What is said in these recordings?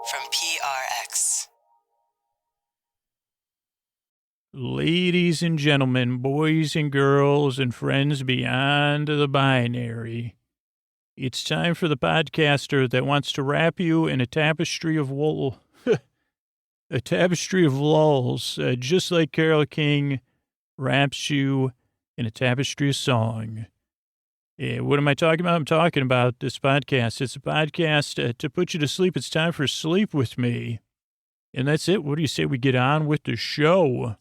from PRX. Ladies and gentlemen, boys and girls, and friends beyond the binary, it's time for the podcaster that wants to wrap you in a tapestry of wool, a tapestry of lulls, just like Carole King wraps you in a tapestry of song. What am I talking about? I'm talking about this podcast. It's a podcast to put you to sleep. It's time for Sleep With Me. And that's it. What do you say we get on with the show?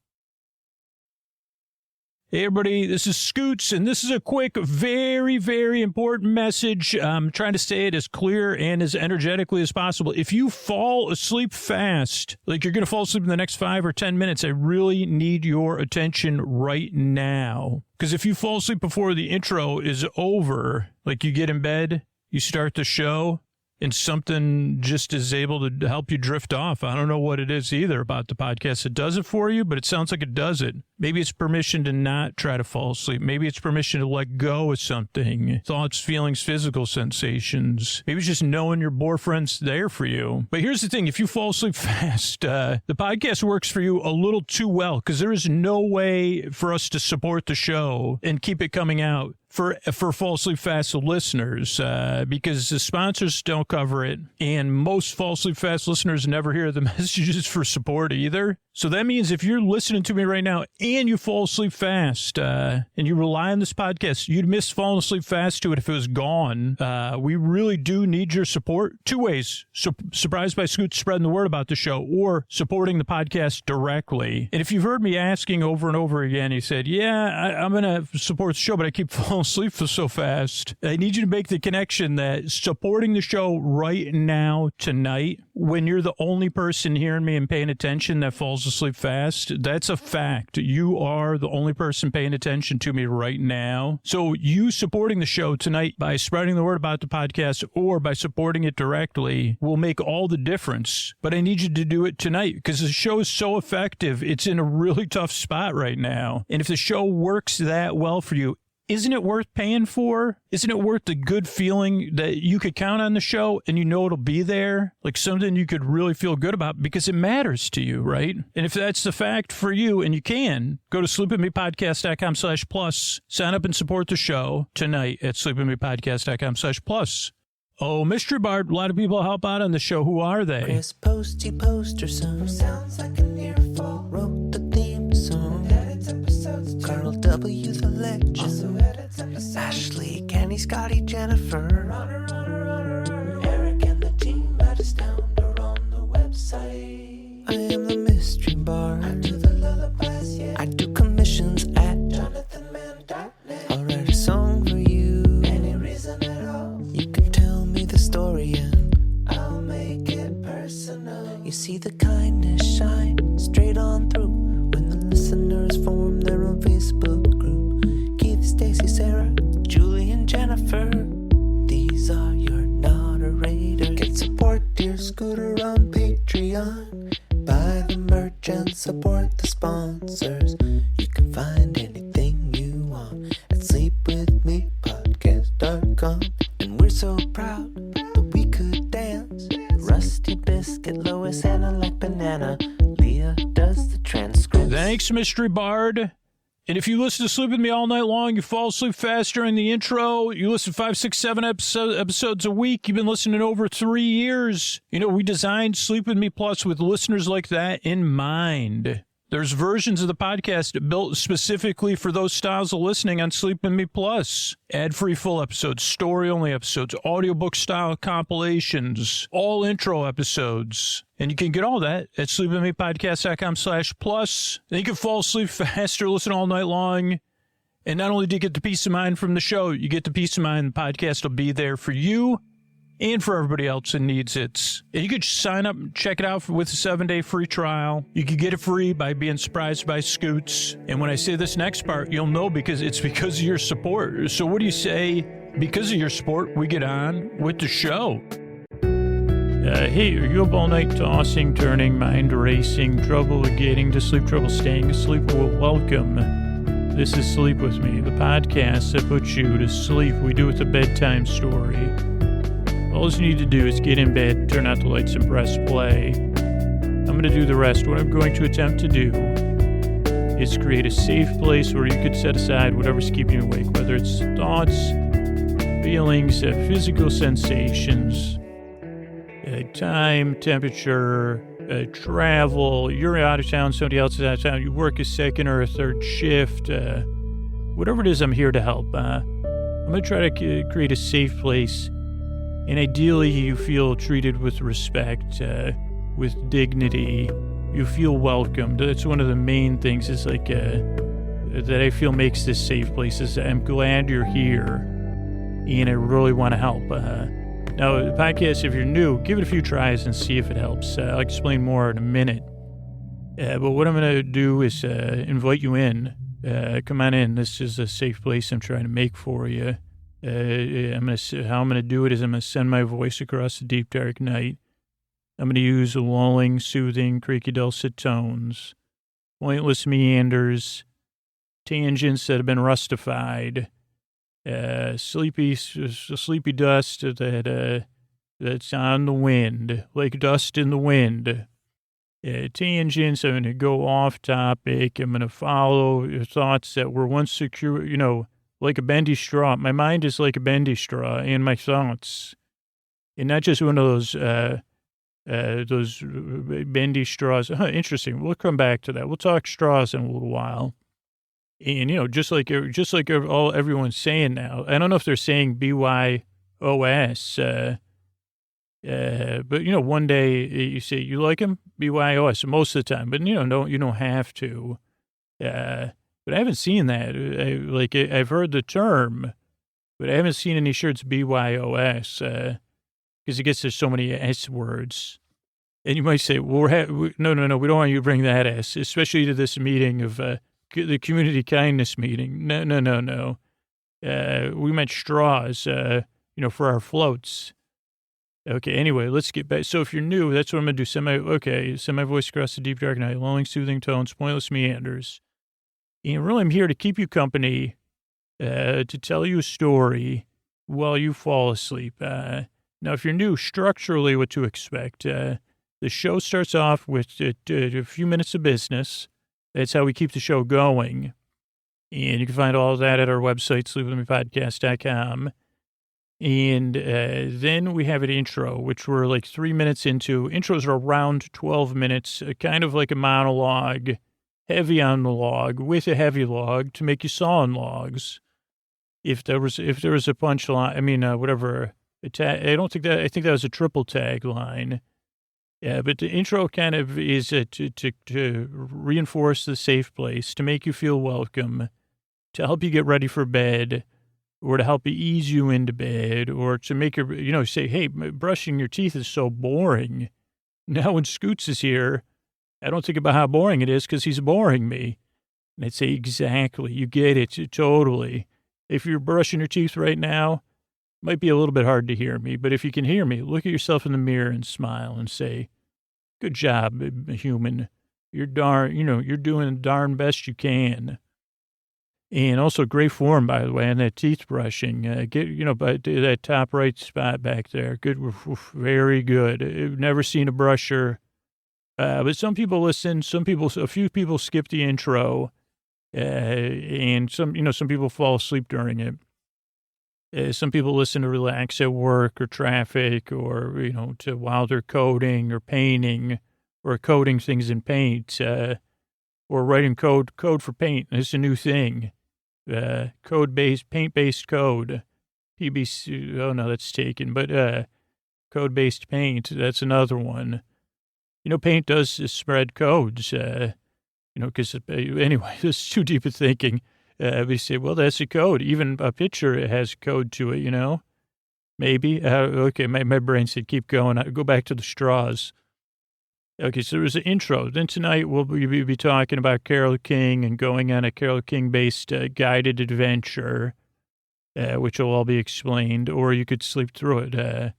Hey, everybody, this is Scoots, and this is a quick, very, very important message. I'm trying to say it as clear and as energetically as possible. If you fall asleep fast, like you're going to fall asleep in the next 5 or 10 minutes, I really need your attention right now. Because if you fall asleep before the intro is over, like you get in bed, you start the show, and something just is able to help you drift off. I don't know what it is either about the podcast. It does it for you, but it sounds like it does it. Maybe it's permission to not try to fall asleep. Maybe it's permission to let go of something. Thoughts, feelings, physical sensations. Maybe it's just knowing your boyfriend's there for you. But here's the thing. If you fall asleep fast, the podcast works for you a little too well because there is no way for us to support the show and keep it coming out for fall asleep fast listeners because the sponsors don't cover it, and most fall asleep fast listeners never hear the messages for support either. So that means if you're listening to me right now and you fall asleep fast and you rely on this podcast, you'd miss falling asleep fast to it if it was gone. We really do need your support. 2 ways. Surprised by Scoot spreading the word about the show, or supporting the podcast directly. And if you've heard me asking over and over again, you said, yeah, I'm going to support the show, but I keep falling asleep so fast. I need you to make the connection that supporting the show right now, tonight, when you're the only person hearing me and paying attention that falls asleep fast, that's a fact. You are the only person paying attention to me right now. So you supporting the show tonight by spreading the word about the podcast or by supporting it directly will make all the difference. But I need you to do it tonight because the show is so effective. It's in a really tough spot right now. And if the show works that well for you, isn't it worth paying for? Isn't it worth the good feeling that you could count on the show and you know it'll be there? Like something you could really feel good about because it matters to you, right? And if that's the fact for you, and you can, go to sleepwithmepodcast.com/plus. Sign up and support the show tonight at sleepwithmepodcast.com/plus. Oh, Mystery Bard, a lot of people help out on the show. Who are they? Chris Posty Poster Son sounds like an earful. Wrote the theme song. Edits episodes. Carl W. the Legend. Also edits episodes. Ashley, Kenny, Scotty, Jennifer. Runner. Eric and the team at Astound are on the website. I am the Mystery Bard. I do the lullabies, yeah. I do commissions at JonathanMann.net. I'll write a song for you. Any reason at all. You can tell me the story and I'll make it personal. You see the kindness shine straight on through when the listeners form their own Facebook group. Keith, Stacy, Sarah, Julie, and Jennifer. These are your moderators. Get support dear Scooter on Patreon. Buy the merch and support the sponsors. You can find anything you want at sleepwithmepodcast.com. And we're so proud that we could dance. Rusty Biscuit, Lois, Anna like banana. Leah does the transcripts. Thanks, Mystery Bard. And if you listen to Sleep With Me all night long, you fall asleep fast during the intro, you listen to 5, 6, 7 episodes a week, you've been listening over 3 years. You know, we designed Sleep With Me Plus with listeners like that in mind. There's versions of the podcast built specifically for those styles of listening on Sleep With Me Plus. Ad-free full episodes, story-only episodes, audiobook-style compilations, all intro episodes. And you can get all that at sleepwithmepodcast.com/plus. Then you can fall asleep faster, listen all night long. And not only do you get the peace of mind from the show, you get the peace of mind the podcast will be there for you and for everybody else that needs it. And you could sign up and check it out with a 7-day free trial. You could get it free by being surprised by Scoots. And when I say this next part, you'll know because it's because of your support. So what do you say? Because of your support, we get on with the show. Hey, are you up all night tossing, turning, mind racing, trouble getting to sleep, trouble staying asleep? Well, welcome. This is Sleep With Me, the podcast that puts you to sleep. We do it with a bedtime story. All you need to do is get in bed, turn out the lights, and press play. I'm going to do the rest. What I'm going to attempt to do is create a safe place where you could set aside whatever's keeping you awake, whether it's thoughts, feelings, physical sensations, time, temperature, travel. You're out of town, somebody else is out of town. You work a second or a third shift. Whatever it is, I'm here to help. I'm going to try to create a safe place. And ideally, you feel treated with respect, with dignity. You feel welcomed. That's one of the main things is like that I feel makes this safe place is I'm glad you're here, and I really want to help. Now, the podcast, if you're new, give it a few tries and see if it helps. I'll explain more in a minute. But what I'm going to do is invite you in. Come on in. This is a safe place I'm trying to make for you. How I'm going to do it is I'm going to send my voice across the deep, dark night. I'm going to use lulling, soothing, creaky, dulcet tones, pointless meanders, tangents that have been rustified, sleepy dust that's on the wind, like dust in the wind. Tangents, I'm going to go off topic. I'm going to follow thoughts that were once secure, like a bendy straw. My mind is like a bendy straw, and my thoughts, and not just one of those bendy straws. Interesting. We'll come back to that. We'll talk straws in a little while. And just like everyone's saying now. I don't know if they're saying BYOS. But one day you say you like him BYOS most of the time, but you don't have to. But I haven't seen that. I've heard the term, but I haven't seen any shirts BYOS because I guess there's so many S words. And you might say, well, no, we don't want you to bring that S, especially to this meeting of the community kindness meeting. No. We meant straws, for our floats. Okay, anyway, let's get back. So if you're new, that's what I'm going to do. Send my voice across the deep, dark night, lulling, soothing tones, pointless meanders. And really, I'm here to keep you company, to tell you a story while you fall asleep. Now, if you're new, structurally what to expect. The show starts off with a few minutes of business. That's how we keep the show going. And you can find all of that at our website, sleepwithmepodcast.com. And then we have an intro, which we're like 3 minutes into. Intros are around 12 minutes, kind of like a monologue. Heavy on the log with a heavy log to make you sawing logs. If there was a punchline, whatever. I think that was a triple tagline. Yeah, but the intro kind of is to reinforce the safe place, to make you feel welcome, to help you get ready for bed, or to help ease you into bed, or to make your, say, hey, brushing your teeth is so boring. Now when Scoots is here, I don't think about how boring it is because he's boring me. And I'd say, exactly. You get it. Totally. If you're brushing your teeth right now, it might be a little bit hard to hear me. But if you can hear me, look at yourself in the mirror and smile and say, good job, human. You're doing the darn best you can. And also great form, by the way, on that teeth brushing. By that top right spot back there. Good. Very good. I've never seen a brusher. But some people listen, a few people skip the intro, and some people fall asleep during it. Some people listen to relax at work or traffic or, while they're coding or painting or coding things in paint, or writing code for paint. It's a new thing. Paint-based code. PBC, oh no, that's taken, but, code-based paint, that's another one. Paint does spread codes, because anyway, this is too deep of thinking. We say, well, that's a code. Even a picture has code to it, maybe. Okay, my brain said, keep going. Go back to the straws. Okay, so there was an intro. Then tonight we'll be talking about Carole King and going on a Carole King-based guided adventure, which will all be explained, or you could sleep through it.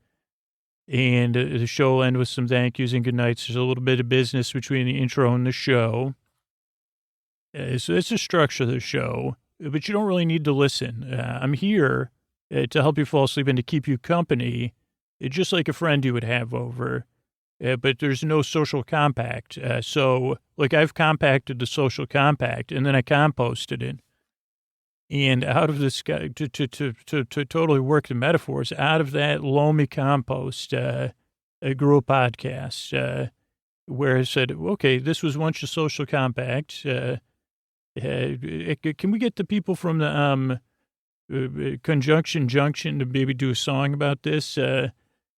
And the show will end with some thank yous and good nights. There's a little bit of business between the intro and the show. So that's the structure of the show, but you don't really need to listen. I'm here to help you fall asleep and to keep you company It's just like a friend you would have over, but there's no social compact. So, like, I've compacted the social compact, and then I composted it. And out of this, to totally work the metaphors, out of that loamy compost, I grew a podcast where I said, okay, this was once a social compact. Can we get the people from the Conjunction Junction to maybe do a song about this? And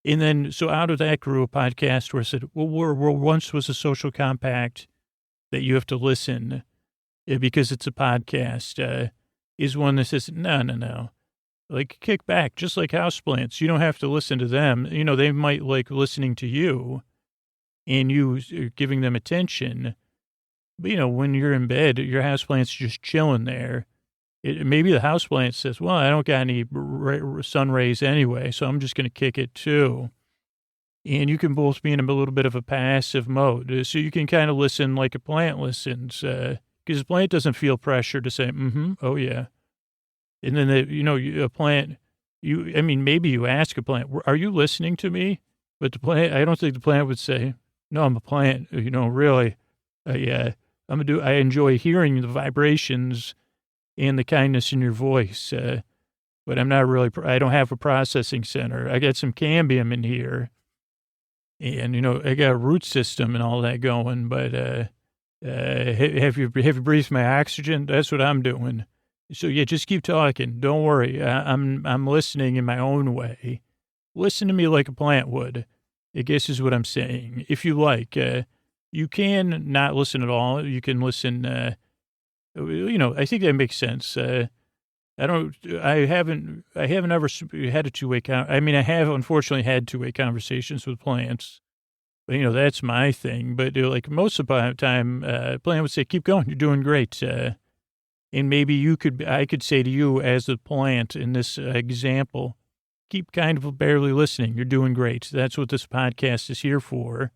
then, so out of that grew a podcast where I said, well, we're once was a social compact that you have to listen because it's a podcast, is one that says, no. Like, kick back, just like houseplants. You don't have to listen to them. You know, they might like listening to you and you giving them attention. But, you know, when you're in bed, your houseplant's just chilling there. Maybe the houseplant says, well, I don't got any sun rays anyway, so I'm just going to kick it too. And you can both be in a little bit of a passive mode. So you can kind of listen like a plant listens, because a plant doesn't feel pressure to say, oh yeah. And then, a plant, maybe you ask a plant, are you listening to me? But the plant, I don't think the plant would say, no, I'm a plant, really. I enjoy hearing the vibrations and the kindness in your voice. But I'm not really, I don't have a processing center. I got some cambium in here. And, I got a root system and all that going, but have you breathed my oxygen? That's what I'm doing. So, yeah, just keep talking. Don't worry. I'm listening in my own way. Listen to me like a plant would, I guess is what I'm saying. If you like, you can not listen at all. You can listen, I think that makes sense. I haven't ever had a two-way I have unfortunately had two-way conversations with plants. But, that's my thing. But like most of the time, plant would say, keep going. You're doing great. And maybe I could say to you as a plant in this example, keep kind of barely listening. You're doing great. That's what this podcast is here for.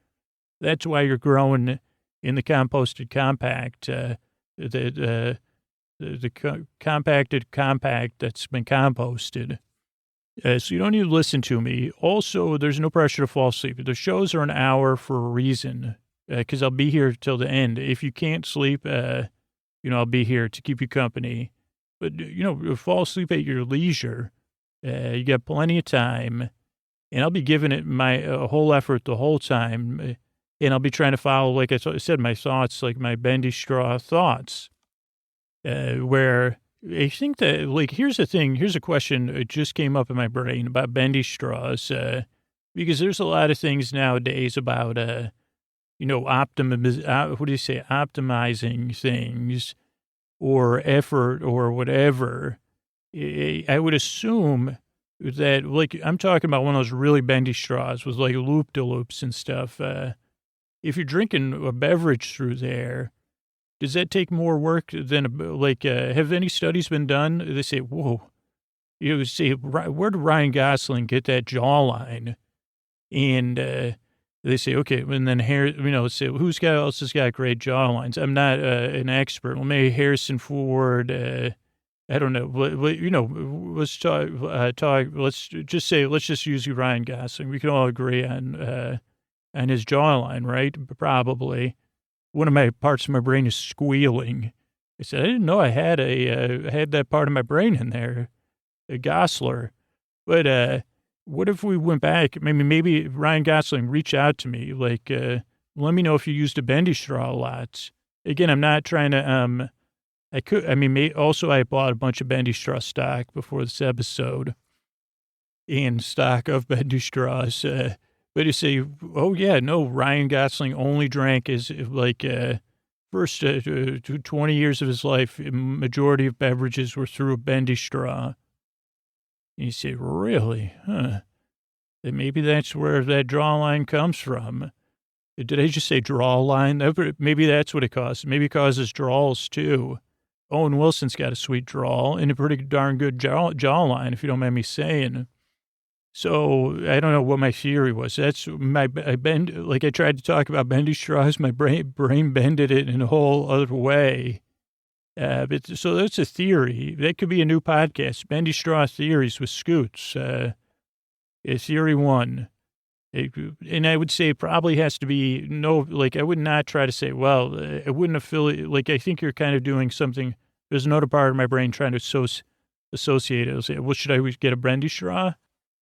That's why you're growing in the composted compact, the compacted compact that's been composted. So you don't need to listen to me. Also, there's no pressure to fall asleep. The shows are an hour for a reason, because I'll be here till the end. If you can't sleep, I'll be here to keep you company. But, fall asleep at your leisure. You got plenty of time. And I'll be giving it my whole effort the whole time. And I'll be trying to follow, like I said, my thoughts, like my bendy straw thoughts. Where I think that, like, here's the thing. Here's a question that just came up in my brain about bendy straws. Because there's a lot of things nowadays about, optimizing things or effort or whatever. I would assume that, like, I'm talking about one of those really bendy straws with like loop-de-loops and stuff. If you're drinking a beverage through there, does that take more work than, have any studies been done? They say, whoa, where did Ryan Gosling get that jawline? And they say, okay, and then say, who else has got great jawlines? I'm not an expert. Well, maybe Harrison Ford, I don't know. Let's talk, let's just use Ryan Gosling. We can all agree on his jawline, right? Probably. One of my parts of my brain is squealing. I said, I didn't know I had that part of my brain in there, a Gosler. But what if we went back? Maybe Ryan Gosling reach out to me, like, let me know if you used a bendy straw a lot. Again, I'm not trying to, I bought a bunch of bendy straw stock before this episode and stock of bendy straws. But you say, oh, yeah, no, Ryan Gosling only drank first 20 years of his life, majority of beverages were through a bendy straw. And you say, really? Huh. Then maybe that's where that draw line comes from. Did I just say draw line? Maybe that's what it causes. Maybe it causes draws, too. Owen Wilson's got a sweet drawl and a pretty darn good jawline, if you don't mind me saying. So I don't know what my theory was. That's I tried to talk about bendy straws. My brain bended it in a whole other way. So that's a theory. That could be a new podcast, Bendy Straw Theories with Scoots. Theory one. And I would say it probably has to be I would not try to say, well, I wouldn't affiliate. I think you're kind of doing something. There's another part of my brain trying to associate it. I'll say, well, should I get a bendy straw?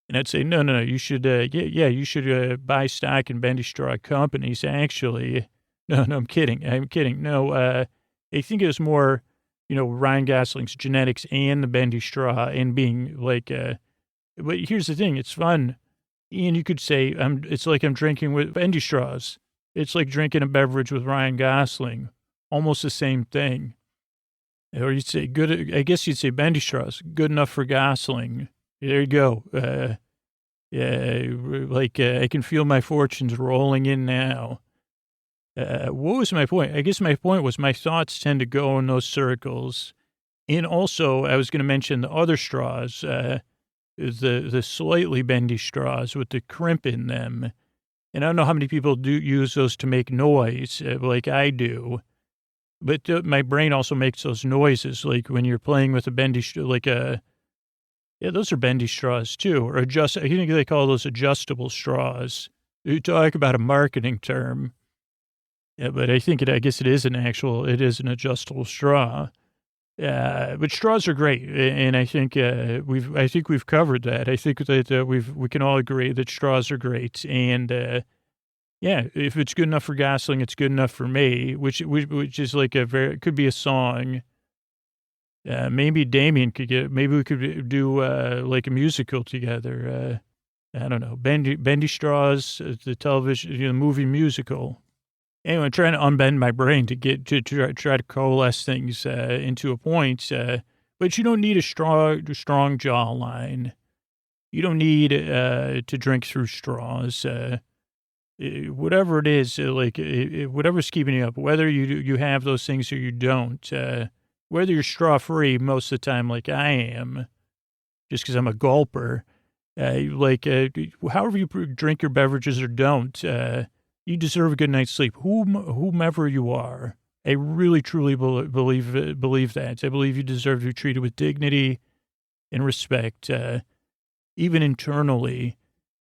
And I'd say, no, you should, you should buy stock in bendy straw companies. Actually, no, I'm kidding. No, I think it was more, Ryan Gosling's genetics and the bendy straw and being but here's the thing. It's fun. And you could say, it's like I'm drinking with bendy straws. It's like drinking a beverage with Ryan Gosling. Almost the same thing. Or you'd say, I guess you'd say bendy straws. Good enough for Gosling. There you go. I can feel my fortunes rolling in now. What was my point? I guess my point was my thoughts tend to go in those circles. And also, I was going to mention the other straws, the slightly bendy straws with the crimp in them. And I don't know how many people do use those to make noise like I do. But my brain also makes those noises, like when you're playing with a bendy those are bendy straws too, or I think they call those adjustable straws. You talk about a marketing term. Yeah, but I guess it is an adjustable straw. But straws are great, and I think we've covered that. I think that we can all agree that straws are great, and if it's good enough for Gosling, it's good enough for me. Which is it could be a song. Maybe Damien maybe we could do a musical together. I don't know, bendy straws, the television, movie musical. Anyway, I'm trying to unbend my brain to try to coalesce things into a point. But you don't need a strong jawline. You don't need to drink through straws. Whatever it is, whatever's keeping you up, whether you have those things or you don't, whether you're straw free most of the time, like I am, just because I'm a gulper, however you drink your beverages or don't. You deserve a good night's sleep, whomever you are. I really, truly believe that. I believe you deserve to be treated with dignity and respect, even internally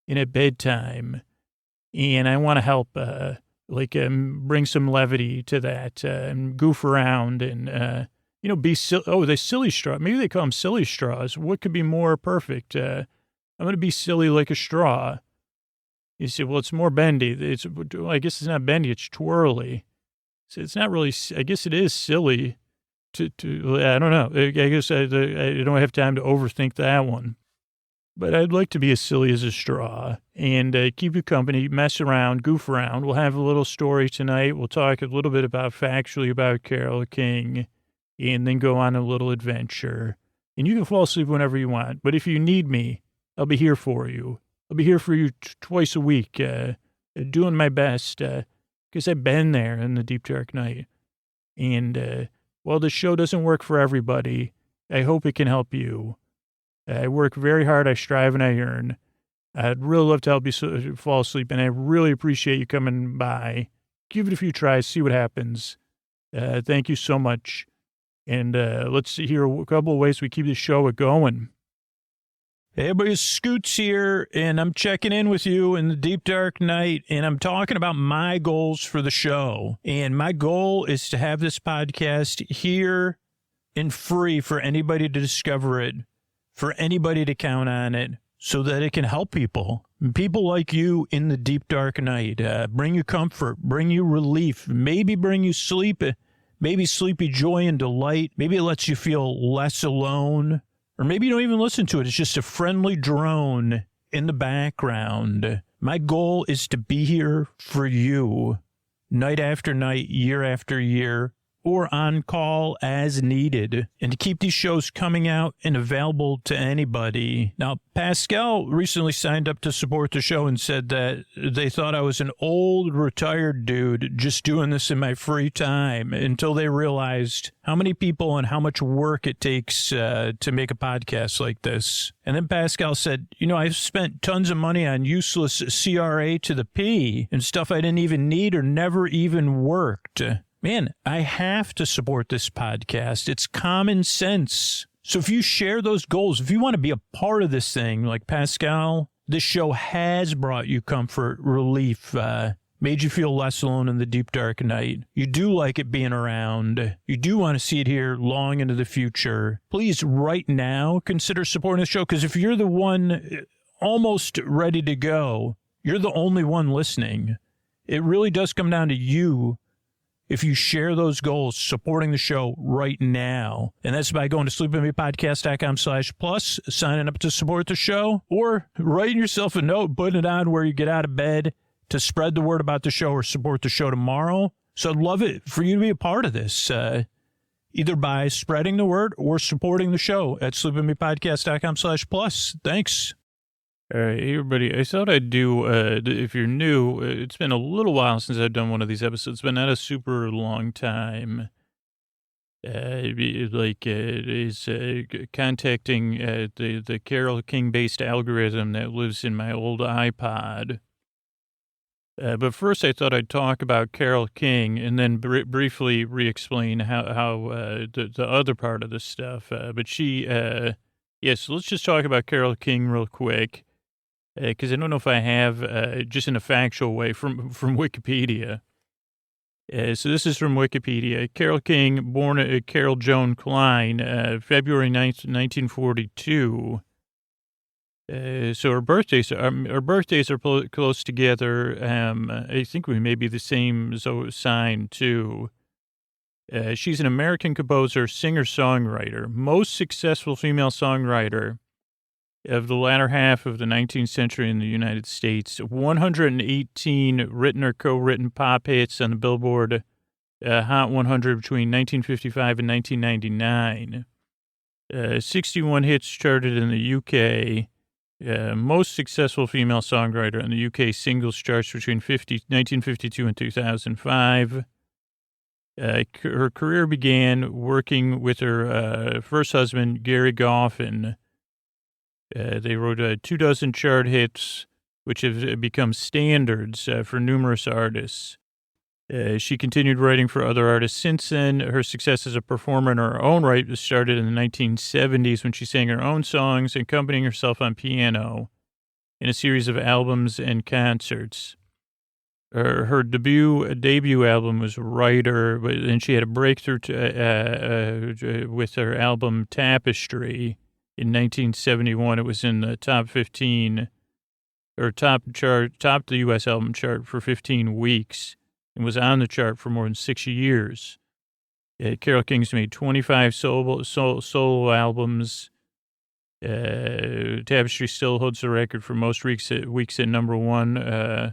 and at bedtime. And I want to help, bring some levity to that and goof around and, be silly. Oh, they silly straw. Maybe they call them silly straws. What could be more perfect? I'm going to be silly like a straw. You say, well, it's more bendy. I guess it's not bendy. It's twirly. So it's not really, I guess it is silly to I don't know. I guess I don't have time to overthink that one. But I'd like to be as silly as a straw and keep you company, mess around, goof around. We'll have a little story tonight. We'll talk a little bit factually about Carole King and then go on a little adventure. And you can fall asleep whenever you want. But if you need me, I'll be here for you. I'll be here for you twice a week, doing my best, because I've been there in the deep, dark night. And while the show doesn't work for everybody, I hope it can help you. I work very hard. I strive and I earn. I'd really love to help you fall asleep, and I really appreciate you coming by. Give it a few tries, see what happens. Thank you so much. And let's see here a couple of ways we keep the show going. Hey, everybody, Scoots here, and I'm checking in with you in the deep, dark night, and I'm talking about my goals for the show. And my goal is to have this podcast here and free for anybody to discover it, for anybody to count on it, so that it can help people. People like you in the deep, dark night. Bring you comfort, bring you relief, maybe bring you sleep, maybe sleepy joy and delight. Maybe it lets you feel less alone. Or maybe you don't even listen to it. It's just a friendly drone in the background. My goal is to be here for you night after night, year after year, or on call as needed, and to keep these shows coming out and available to anybody. Now, Pascal recently signed up to support the show and said that they thought I was an old retired dude just doing this in my free time until they realized how many people and how much work it takes to make a podcast like this. And then Pascal said, I've spent tons of money on useless CRA to the P and stuff I didn't even need or never even worked. Man, I have to support this podcast. It's common sense. So if you share those goals, if you want to be a part of this thing like Pascal this show has brought you comfort, relief, made you feel less alone in the deep, dark night. You do like it being around. You do want to see it here long into the future. Please, right now, consider supporting the show, because if you're the one almost ready to go, you're the only one listening. It really does come down to you. If you share those goals, supporting the show right now. And that's by going to sleepwithmepodcast.com/plus, signing up to support the show, or writing yourself a note, putting it on where you get out of bed to spread the word about the show or support the show tomorrow. So I'd love it for you to be a part of this, either by spreading the word or supporting the show at sleepwithmepodcast.com/plus. Thanks. All right, hey everybody. I thought I'd do, if you're new, it's been a little while since I've done one of these episodes, but not a super long time. Is contacting the Carole King based algorithm that lives in my old iPod. But first, I thought I'd talk about Carole King and then briefly re-explain how the other part of this stuff. But so let's just talk about Carole King real quick. Because I don't know if I have, just in a factual way, from Wikipedia. So this is from Wikipedia. Carole King, born Carole Joan Klein, February 9th, 1942. So our birthdays are close together. I think we may be the same sign, too. She's an American composer, singer-songwriter, most successful female songwriter of the latter half of the 19th century in the United States. 118 written or co-written pop hits on the Billboard Hot 100 between 1955 and 1999. 61 hits charted in the UK. Most successful female songwriter in the UK singles charts between 1952 and 2005. Her career began working with her first husband, Gary Goffin. They wrote 24 chart hits, which have become standards for numerous artists. She continued writing for other artists since then. Her success as a performer in her own right started in the 1970s when she sang her own songs, accompanying herself on piano in a series of albums and concerts. Her debut album was Writer, but then she had a breakthrough with her album Tapestry. In 1971, it was in the top 15, or topped the U.S. album chart for 15 weeks, and was on the chart for more than 6 years. Carole King's made 25 solo albums. Tapestry still holds the record for most weeks at number one.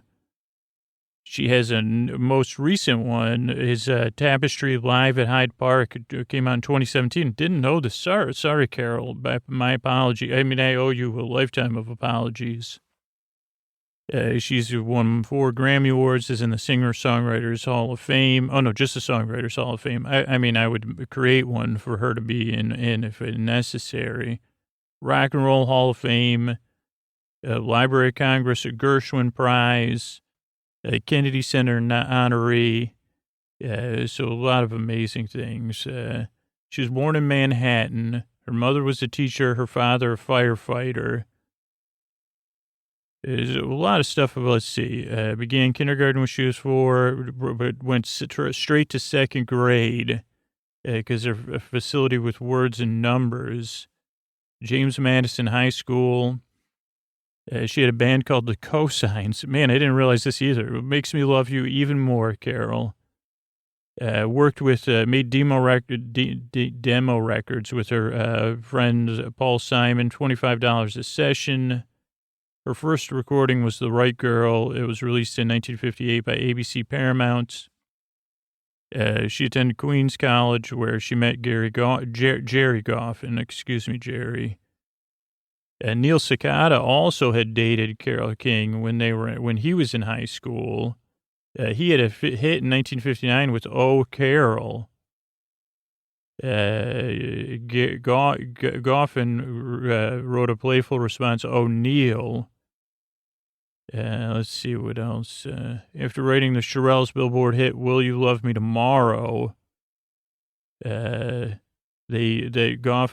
She has a most recent one, is Tapestry Live at Hyde Park. It came out in 2017. Didn't know this. Sorry, Carole. My apology. I mean, I owe you a lifetime of apologies. She's won 4 Grammy Awards, is in the Singer-Songwriters Hall of Fame. Oh, no, just the Songwriters Hall of Fame. I mean, I would create one for her to be in if necessary. Rock and Roll Hall of Fame, Library of Congress, a Gershwin Prize, Kennedy Center honoree. So a lot of amazing things. She was born in Manhattan. Her mother was a teacher, her father a firefighter. There's a lot of stuff. Let's see. Began kindergarten when she was 4, but went straight to second grade because they're a facility with words and numbers. James Madison High School. She had a band called the Cosigns. Man, I didn't realize this either. It makes me love you even more, Carole. Worked with, made demo records with her friend Paul Simon, $25 a session. Her first recording was The Right Girl. It was released in 1958 by ABC Paramount. She attended Queens College, where she met Jerry Goffin. Excuse me, Jerry. Neil Cicada also had dated Carole King when he was in high school. He had a hit in 1959 with "Oh Carole." Goffin wrote a playful response, "Oh Neil." Let's see what else. After writing the Shirelles Billboard hit "Will You Love Me Tomorrow," Goffin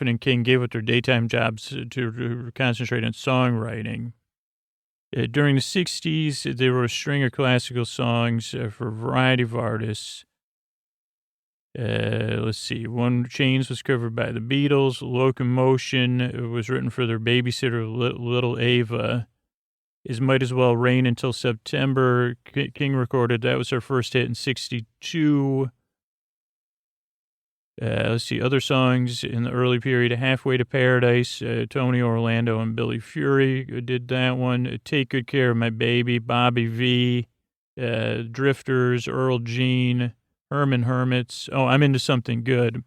and King gave up their daytime jobs to concentrate on songwriting. During the 60s, there were a string of classical songs for a variety of artists. Let's see. One Chains was covered by the Beatles. Locomotion was written for their babysitter, Little Ava. Is Might As Well Rain Until September. King recorded. That was her first hit in 62. Let's see. Other songs in the early period. Halfway to Paradise. Tony Orlando and Billy Fury did that one. Take Good Care of My Baby. Bobby V. Drifters. Earl Jean. Herman Hermits. Oh, I'm Into Something Good.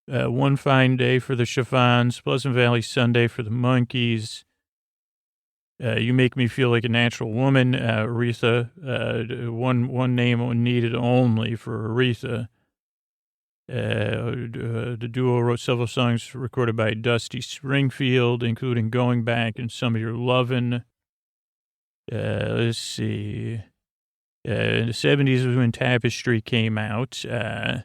One Fine Day for the Chiffons. Pleasant Valley Sunday for the Monkees. You Make Me Feel Like a Natural Woman. Aretha. One Name Needed Only for Aretha. The duo wrote several songs recorded by Dusty Springfield, including Going Back and Some of Your Lovin'. Let's see. In the 70s was when Tapestry came out. Carole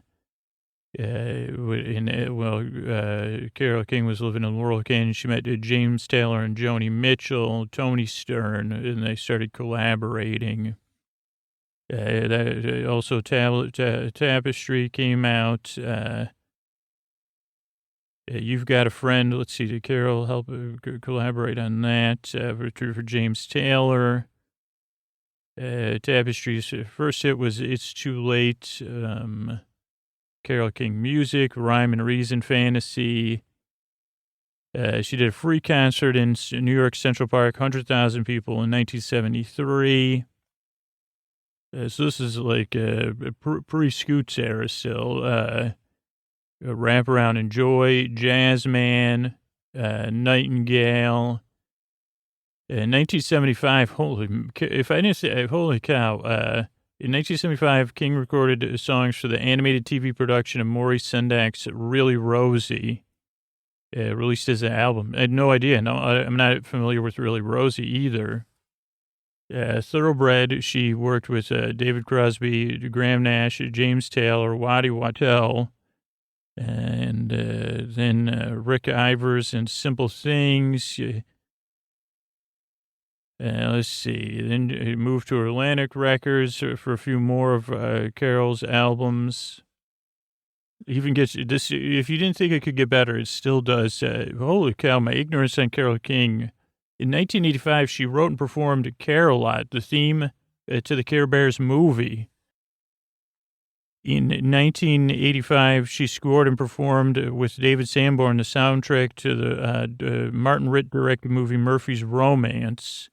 King was living in Laurel Canyon. She met James Taylor and Joni Mitchell, Tony Stern, and they started collaborating. Also, Tapestry came out. You've Got a Friend. Let's see, did Carole help collaborate on that for James Taylor? Tapestry's first hit was It's Too Late. Carole King Music, Rhyme and Reason, Fantasy. She did a free concert in New York Central Park, 100,000 people in 1973. So this is like pre-Scoots era still. Wraparound and Joy, Jazzman, Nightingale. In 1975, holy cow, in 1975, King recorded songs for the animated TV production of Maurice Sendak's Really Rosie, released as an album. I had no idea. No, I'm not familiar with Really Rosie either. Thoroughbred, she worked with David Crosby, Graham Nash, James Taylor, Waddy Wachtel, and then Rick Ivers and Simple Things. Let's see. Then it moved to Atlantic Records for a few more of Carole's albums. Even gets this. If you didn't think it could get better, it still does. Holy cow! My ignorance on Carole King. In 1985, she wrote and performed Care-a-Lot, the theme to the Care Bears movie. In 1985, she scored and performed with David Sanborn the soundtrack to the Martin Ritt-directed movie Murphy's Romance.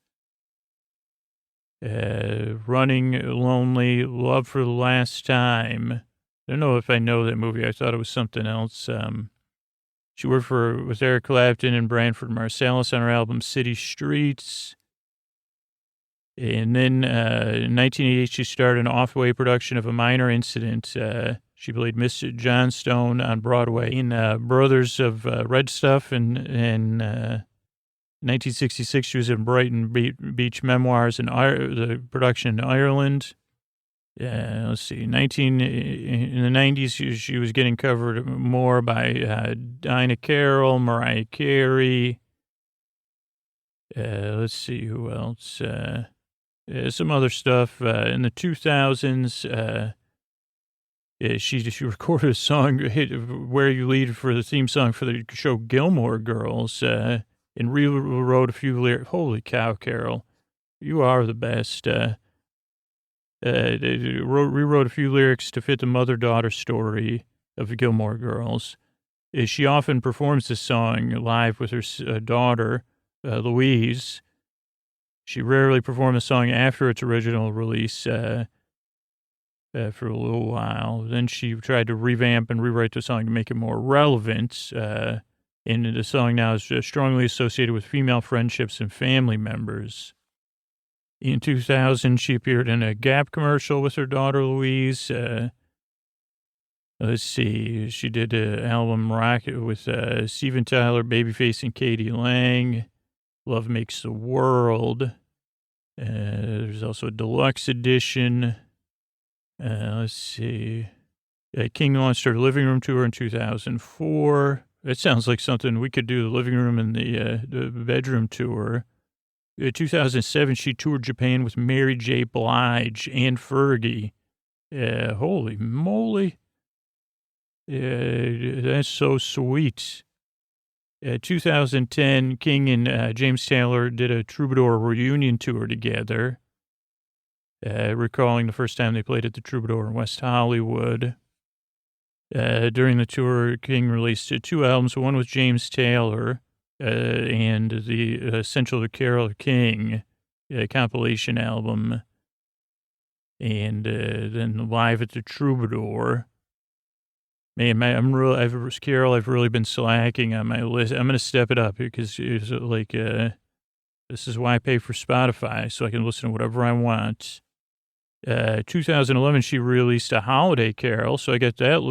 Running Lonely, Love for the Last Time. I don't know if I know that movie. I thought it was something else. She worked with Eric Clapton and Branford Marsalis on her album City Streets. And then in 1988, she starred an off-way production of A Minor Incident. She played Miss Johnstone on Broadway in Brothers of Red Stuff. And 1966, she was in Brighton Beach Memoirs in the production in Ireland. Let's see. In the 90s, she was getting covered more by Dinah Carroll, Mariah Carey. Let's see who else. Some other stuff. In the 2000s, she recorded a song, Where You Lead, for the theme song for the show Gilmore Girls, and rewrote a few lyrics. Holy cow, Carole. You are the best. Rewrote a few lyrics to fit the mother-daughter story of the Gilmore Girls. She often performs this song live with her daughter, Louise. She rarely performed the song after its original release for a little while. Then she tried to revamp and rewrite the song to make it more relevant. And the song now is strongly associated with female friendships and family members. In 2000, she appeared in a Gap commercial with her daughter, Louise. Let's see. She did an album Rocket with Steven Tyler, Babyface, and Katie Lang. Love Makes the World. There's also a deluxe edition. Let's see. King launched her living room tour in 2004. That sounds like something we could do, the living room and the bedroom tour. 2007, she toured Japan with Mary J. Blige and Fergie. Holy moly. That's so sweet. 2010, King and James Taylor did a Troubadour reunion tour together, recalling the first time they played at the Troubadour in West Hollywood. During the tour, King released 2 albums, one with James Taylor and the Essential to Carole King compilation album, and then Live at the Troubadour. Man, Carole, I've really been slacking on my list. I'm going to step it up because it's like, this is why I pay for Spotify, so I can listen to whatever I want. 2011, she released a holiday carol, so I got that,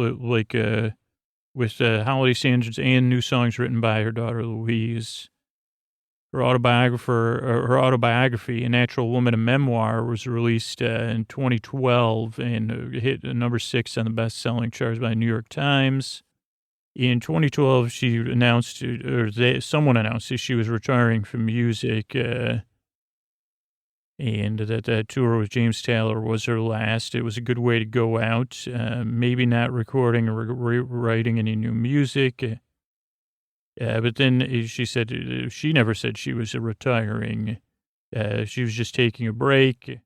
with holiday standards and new songs written by her daughter Louise. Her autobiography, A Natural Woman, a Memoir, was released in 2012 and hit number 6 on the best-selling charts by the New York Times. In 2012, she announced, someone announced that she was retiring from music, and that tour with James Taylor was her last. It was a good way to go out, maybe not recording or writing any new music. But then she said she never said she was retiring. She was just taking a break.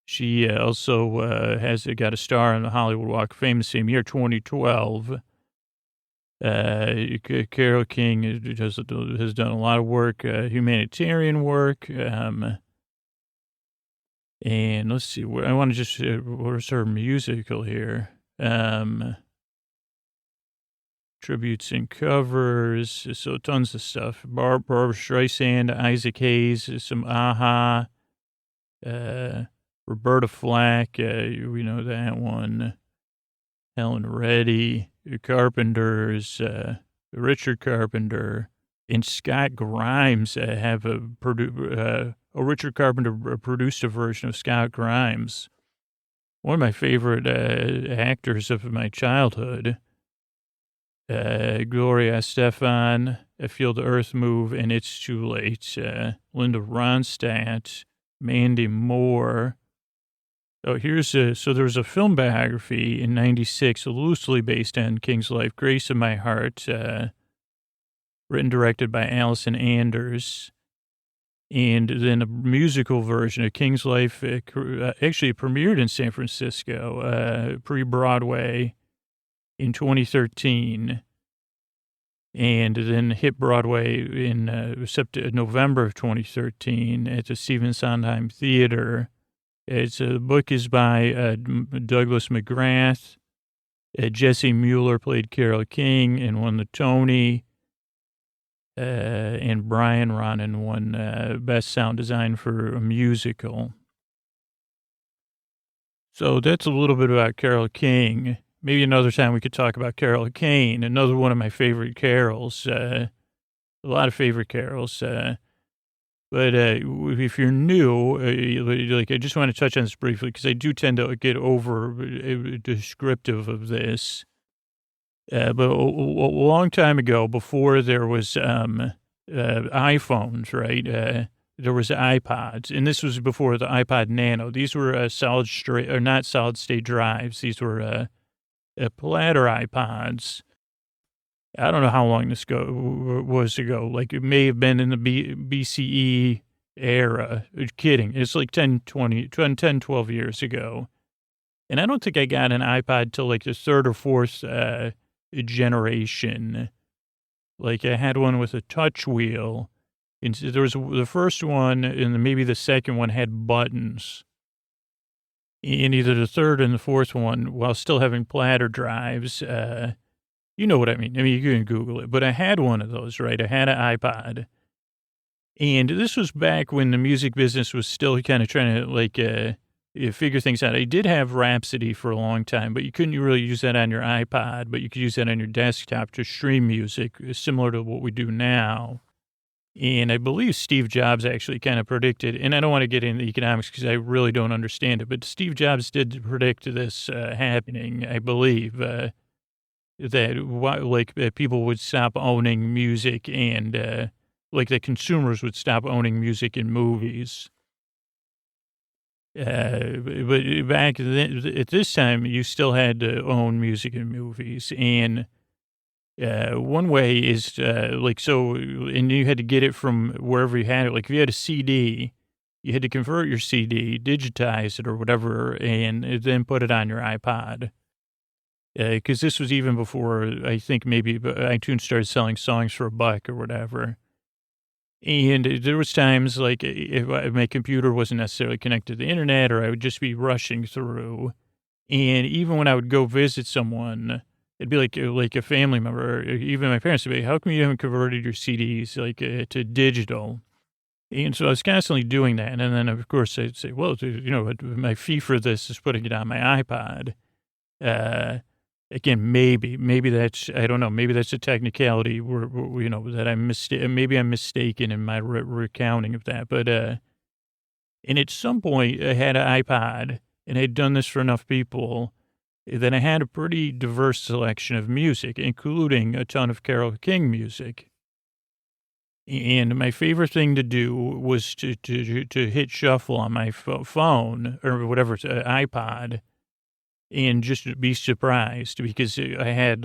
She also has got a star on the Hollywood Walk of Fame the same year, 2012. Carole King has done a lot of work, humanitarian work. And let's see, I want to just, where's her musical here? Tributes and covers, so tons of stuff. Barbara Streisand, Isaac Hayes, some Aha, Roberta Flack, we know that one. Helen Reddy, Carpenters, Richard Carpenter, and Scott Grimes have Richard Carpenter produced a version of Scott Grimes, one of my favorite actors of my childhood. Gloria Estefan, I Feel the Earth Move, and It's Too Late. Linda Ronstadt, Mandy Moore. Oh, so there was a film biography in 96, loosely based on King's life, Grace of My Heart, written and directed by Allison Anders. And then a musical version of King's life actually premiered in San Francisco, pre-Broadway, in 2013, and then hit Broadway in November of 2013 at the Stephen Sondheim Theater. The book is by Douglas McGrath. Jesse Mueller played Carole King and won the Tony. And Brian Ronan won Best Sound Design for a Musical. So that's a little bit about Carole King. Maybe another time we could talk about Carole King, another one of my favorite carols, a lot of favorite carols. But if you're new, I just want to touch on this briefly because I do tend to get over descriptive of this. But a long time ago, before there was iPhones, right, there was iPods, and this was before the iPod Nano. These were not solid state drives. These were platter iPods. I don't know how long this was ago. Like, it may have been in the BCE era. Kidding. It's like 10, 12 years ago. And I don't think I got an iPod till like the third or fourth generation. Like, I had one with a touch wheel. And there was the first one, and maybe the second one had buttons. In either the third and the fourth one, while still having platter drives, you know what I mean. I mean, you can Google it. But I had one of those, right? I had an iPod. And this was back when the music business was still kind of trying to, like, figure things out. I did have Rhapsody for a long time, but you couldn't really use that on your iPod, but you could use that on your desktop to stream music, similar to what we do now. And I believe Steve Jobs actually kind of predicted, and I don't want to get into economics because I really don't understand it, but Steve Jobs did predict this happening, I believe, that people would stop owning music and like that consumers would stop owning music in movies. But back then, at this time, you still had to own music in movies. And one way is and you had to get it from wherever you had it. Like if you had a CD, you had to convert your CD, digitize it or whatever, and then put it on your iPod. Because this was even before, I think maybe iTunes started selling songs for $1 or whatever. And there was times like if my computer wasn't necessarily connected to the internet, or I would just be rushing through. And even when I would go visit someone, it'd be like a family member, or even my parents would be, how come you haven't converted your CDs to digital? And so I was constantly doing that. And then, of course, I'd say, well, my fee for this is putting it on my iPod. Again, maybe that's, I don't know, maybe that's a technicality where that maybe I'm mistaken in my recounting of that. But, and at some point I had an iPod and I'd done this for enough people. Then I had a pretty diverse selection of music, including a ton of Carole King music. And my favorite thing to do was to hit shuffle on my phone or whatever, iPod, and just be surprised because I had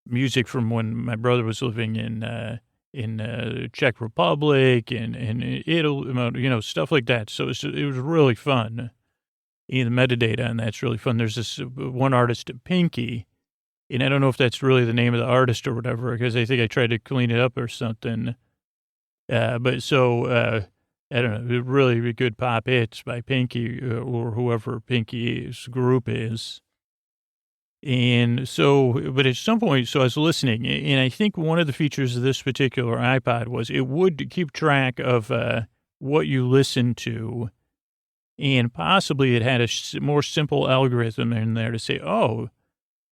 music from when my brother was living in Czech Republic and Italy, stuff like that. So it was really fun. And the metadata, and that's really fun. There's this one artist, Pinky, and I don't know if that's really the name of the artist or whatever, because I think I tried to clean it up or something. I don't know, really good pop hits by Pinky or whoever Pinky's group is. And so, but at some point, so I was listening, and I think one of the features of this particular iPod was it would keep track of what you listened to, and possibly it had a more simple algorithm in there to say, oh,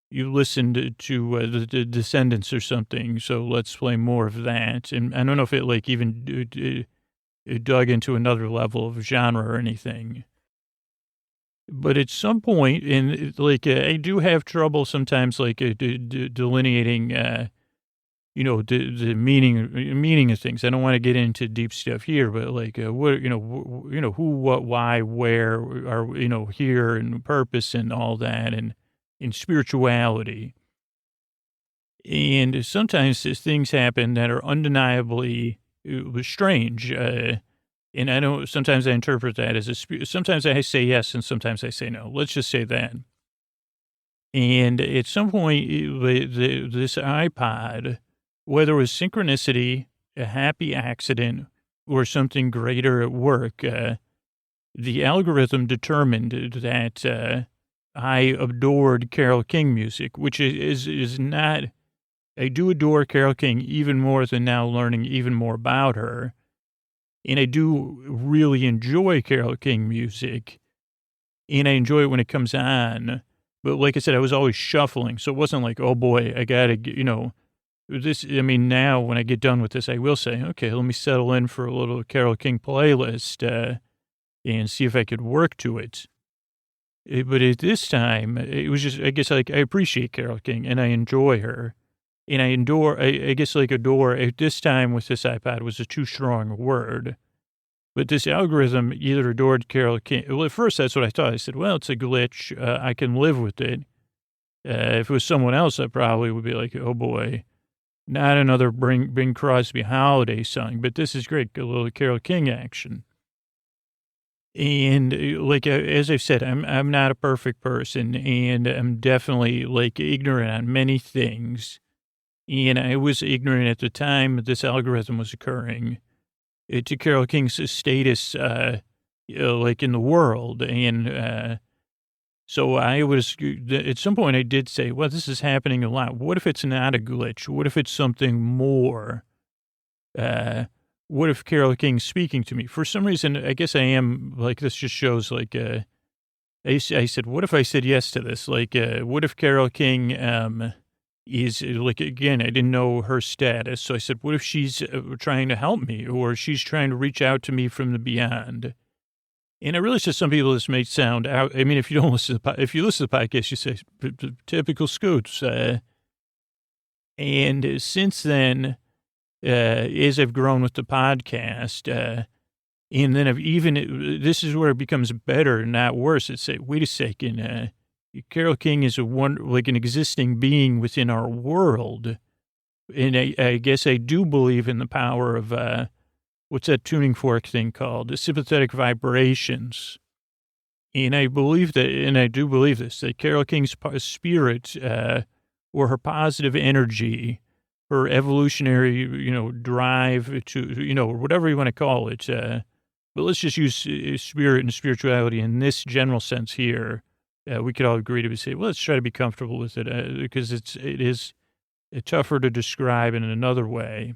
you listened to the Descendants or something, so let's play more of that. And I don't know if it even dug into another level of genre or anything. But at some point, and I do have trouble sometimes, delineating, the meaning of things. I don't want to get into deep stuff here, but what, who, what, why, where are, here, and purpose and all that, and in spirituality. And sometimes things happen that are undeniably strange. And I know sometimes I interpret that as sometimes I say yes and sometimes I say no. Let's just say that. And at some point, this iPod, whether it was synchronicity, a happy accident, or something greater at work, the algorithm determined that I adored Carole King music, which is not, I do adore Carole King even more than now learning even more about her. And I do really enjoy Carole King music, and I enjoy it when it comes on. But like I said, I was always shuffling, so it wasn't like, oh boy, I got to, this. I mean, now when I get done with this, I will say, okay, let me settle in for a little Carole King playlist and see if I could work to it. But at this time, it was just, I guess, I appreciate Carole King, and I enjoy her. And I adore, I guess adore, at this time with this iPod was a too strong word. But this algorithm either adored Carole King. Well, at first that's what I thought. I said, well, it's a glitch. I can live with it. If it was someone else, I probably would be like, oh boy, not another Bing Crosby holiday song. But this is great, a little Carole King action. And as I've said, I'm not a perfect person, and I'm definitely ignorant on many things. And I was ignorant at the time this algorithm was occurring to Carole King's status, in the world. And so I was, at some point I did say, well, this is happening a lot. What if it's not a glitch? What if it's something more? What if Carole King's speaking to me? For some reason, I guess I am, this just shows, I said, what if I said yes to this? What if Carole King, is again, I didn't know her status. So I said, what if she's trying to help me, or she's trying to reach out to me from the beyond? And I realize to some people this may sound out. I mean, if you don't listen to if you listen to the podcast, you say typical Scoots. And since then, as I've grown with the podcast. And then this is where it becomes better, not worse. It's like, wait a second, Carole King is like an existing being within our world. And I guess I do believe in the power of, what's that tuning fork thing called? The sympathetic vibrations. And I believe that, and I do believe this, that Carole King's spirit, or her positive energy, her evolutionary, drive to, whatever you want to call it. But let's just use spirit and spirituality in this general sense here. We could all agree to say, well, let's try to be comfortable with it, because it is tougher to describe in another way.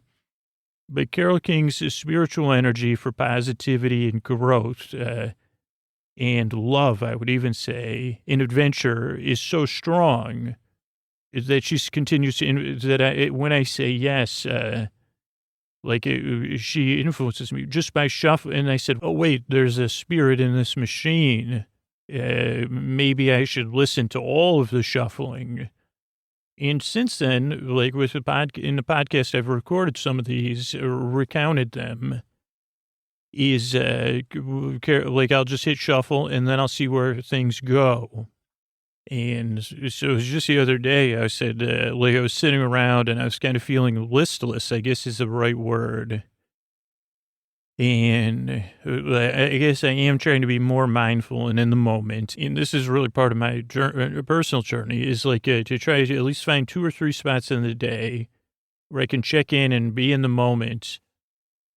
But Carole King's spiritual energy for positivity and growth, and love, I would even say, in adventure is so strong that she continues to, when I say yes, she influences me just by shuffling. And I said, oh, wait, there's a spirit in this machine. Maybe I should listen to all of the shuffling. And since then, like with in the podcast, I've recorded some of these, recounted them. I'll just hit shuffle and then I'll see where things go. And so it was just the other day, I said, I was sitting around and I was kind of feeling listless, I guess is the right word. And I guess I am trying to be more mindful and in the moment. And this is really part of my personal journey, is to try to at least find 2 or 3 spots in the day where I can check in and be in the moment,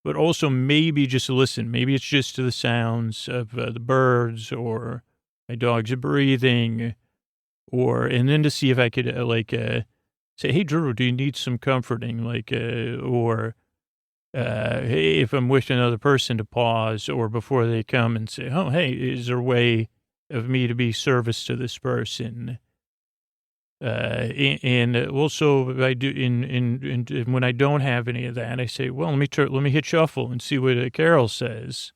but also maybe just listen. Maybe it's just to the sounds of the birds or my dog's breathing, and then to see if I could say, hey, Drew, do you need some comforting? Hey, if I'm with another person, to pause, or before they come and say, oh, hey, is there a way of me to be service to this person? And also I do when I don't have any of that, I say, well, let me hit shuffle and see what Carole says.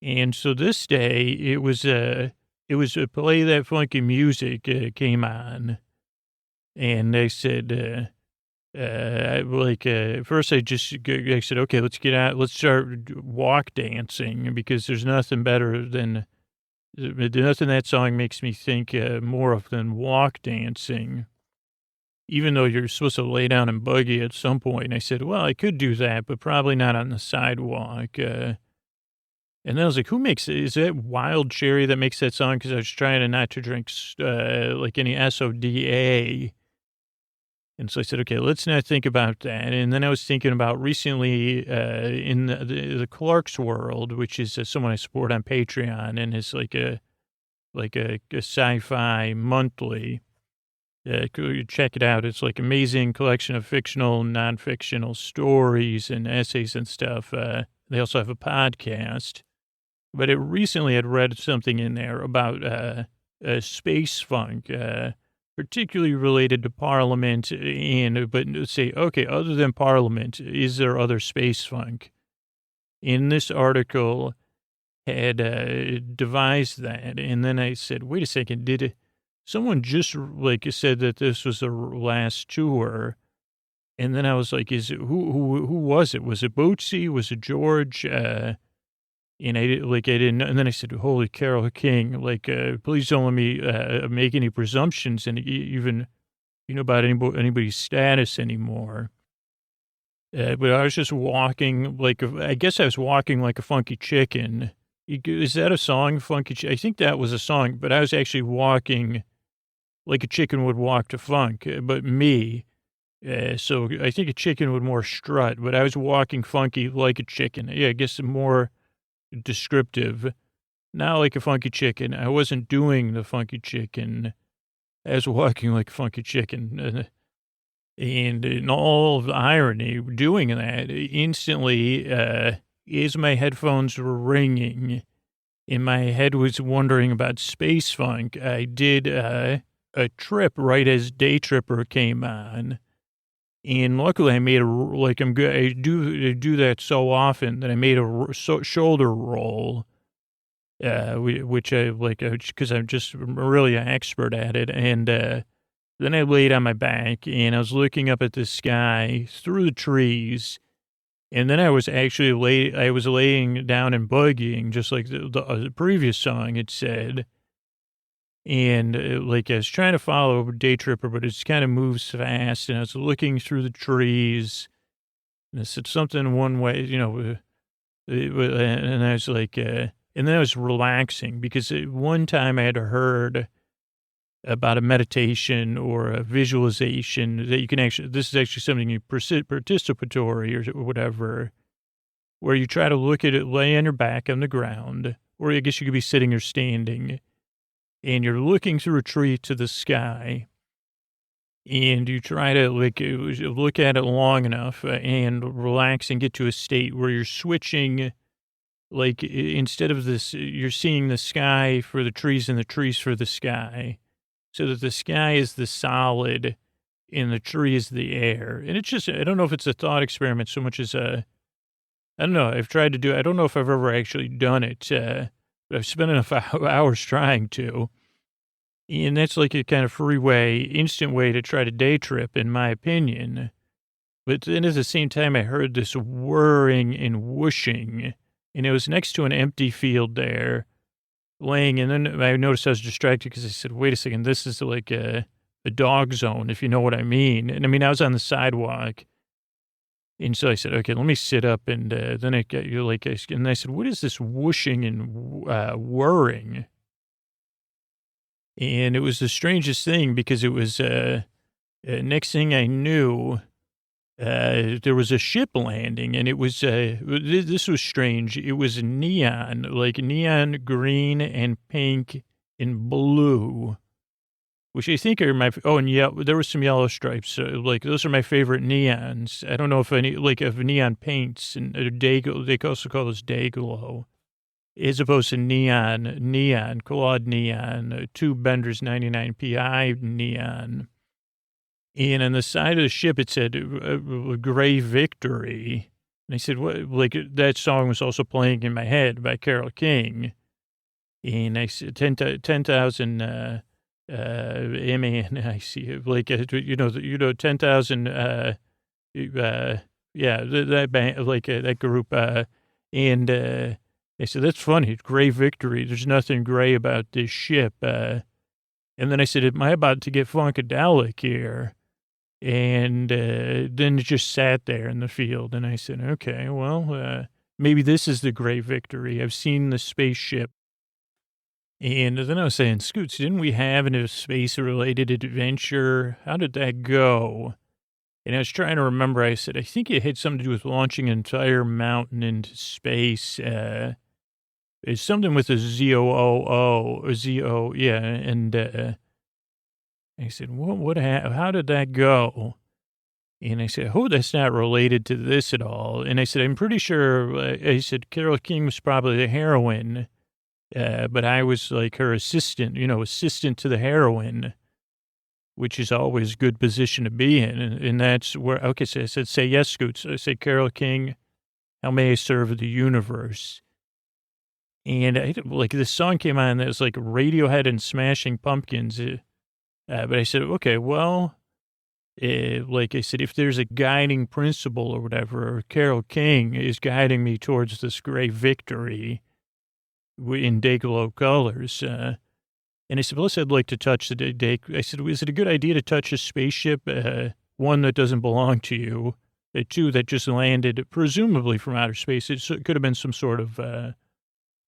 And so this day it was a play that funky music came on, and they said, first I said, okay, let's get out, let's start walk dancing, because there's nothing better than, nothing that song makes me think more of than walk dancing, even though you're supposed to lay down and buggy at some point. And I said, well, I could do that, but probably not on the sidewalk. And then I was like, is that Wild Cherry that makes that song? Because I was trying not to drink any SODA. And so I said, okay, let's not think about that. And then I was thinking about recently in the Clark's World, which is someone I support on Patreon, and it's like a sci-fi monthly. Check it out. It's like amazing collection of fictional, non-fictional stories and essays and stuff. They also have a podcast. But recently I'd read something in there about space funk, particularly related to Parliament, but say, okay, other than Parliament, is there other space funk? In this article had devised that, and then I said, wait a second, someone just said that this was the last tour? And then I was like, who was it? Was it Bootsy? Was it George? And I didn't know. And then I said, holy Carole King, please don't let me make any presumptions and even, about anybody's status anymore. But I was just walking I guess I was walking like a funky chicken. Is that a song, Funky Chicken? I think that was a song, but I was actually walking like a chicken would walk to funk, but me. So I think a chicken would more strut, but I was walking funky like a chicken. Yeah, I guess more descriptive, not like a funky chicken. I wasn't doing the funky chicken. I was walking like a funky chicken. And in all of the irony, doing that instantly, as my headphones were ringing and my head was wondering about space funk, I did a trip right as Day Tripper came on. And luckily I made I'm good. I do that so often that I made a shoulder roll, which I because I'm just really an expert at it. And then I laid on my back and I was looking up at the sky through the trees, And then I was actually I was laying down and buggying, just like the previous song had said. And like I was trying to follow Day Tripper, but it just kind of moves fast. And I was looking through the trees, and I said something one way, and I was like, and then I was relaxing because one time I had heard about a meditation or a visualization that you can actually, this is actually something you participatory or whatever, where you try to look at it, lay on your back on the ground, or I guess you could be sitting or standing, and you're looking through a tree to the sky, and you try to look at it long enough and relax and get to a state where you're switching, like instead of this, you're seeing the sky for the trees and the trees for the sky, so that the sky is the solid and the tree is the air. And it's just, I don't know if it's a thought experiment so much as I don't know. I've tried to do it. I don't know if I've ever actually done it. But I've spent enough hours trying to. And that's like a kind of instant way to try to day trip, in my opinion. But then at the same time, I heard this whirring and whooshing, and it was next to an empty field there, laying. And then I noticed I was distracted because I said, wait a second, this is like a dog zone, if you know what I mean. And I mean, I was on the sidewalk. And so I said, okay, let me sit up. And then I got you like, and I said, what is this whooshing and whirring? And it was the strangest thing because it was, next thing I knew, there was a ship landing, and it was, this was strange. It was neon, like neon green and pink and blue, which I think are and yeah, there were some yellow stripes. So like, those are my favorite neons. I don't know if any, like, of neon paints, and they also call those day glow, as opposed to neon, Claude neon, Tube Benders 99 PI neon. And on the side of the ship, it said, Gray Victory. And I said, what? Like, that song was also playing in my head by Carole King. And I said, 10,000, I see, like, 10,000, yeah, that band, like, that group, and, I said, that's funny, Gray Victory. There's nothing gray about this ship. And then I said, am I about to get funkadelic here? And then it just sat there in the field. And I said, okay, well, maybe this is the Gray Victory. I've seen the spaceship. And then I was saying, Scoots, didn't we have a space-related adventure? How did that go? And I was trying to remember. I said, I think it had something to do with launching an entire mountain into space. It's something with a Z-O-O-O, or Z-O, yeah. And I said, how did that go? And I said, oh, that's not related to this at all. And I said, I'm pretty sure, I said, Carole King was probably the heroine, but I was like her assistant, assistant to the heroine, which is always a good position to be in. And that's where, okay, so I said, say yes, Scoots. I said, Carole King, how may I serve the universe? And like this song came on that was like Radiohead and Smashing Pumpkins. But I said, okay, well, like I said, if there's a guiding principle or whatever, Carole King is guiding me towards this great victory in Dayglow colors. And I said, well, I'd like to touch the day. I said, is it a good idea to touch a spaceship? One, that doesn't belong to you. Two, that just landed presumably from outer space. It could have been some sort of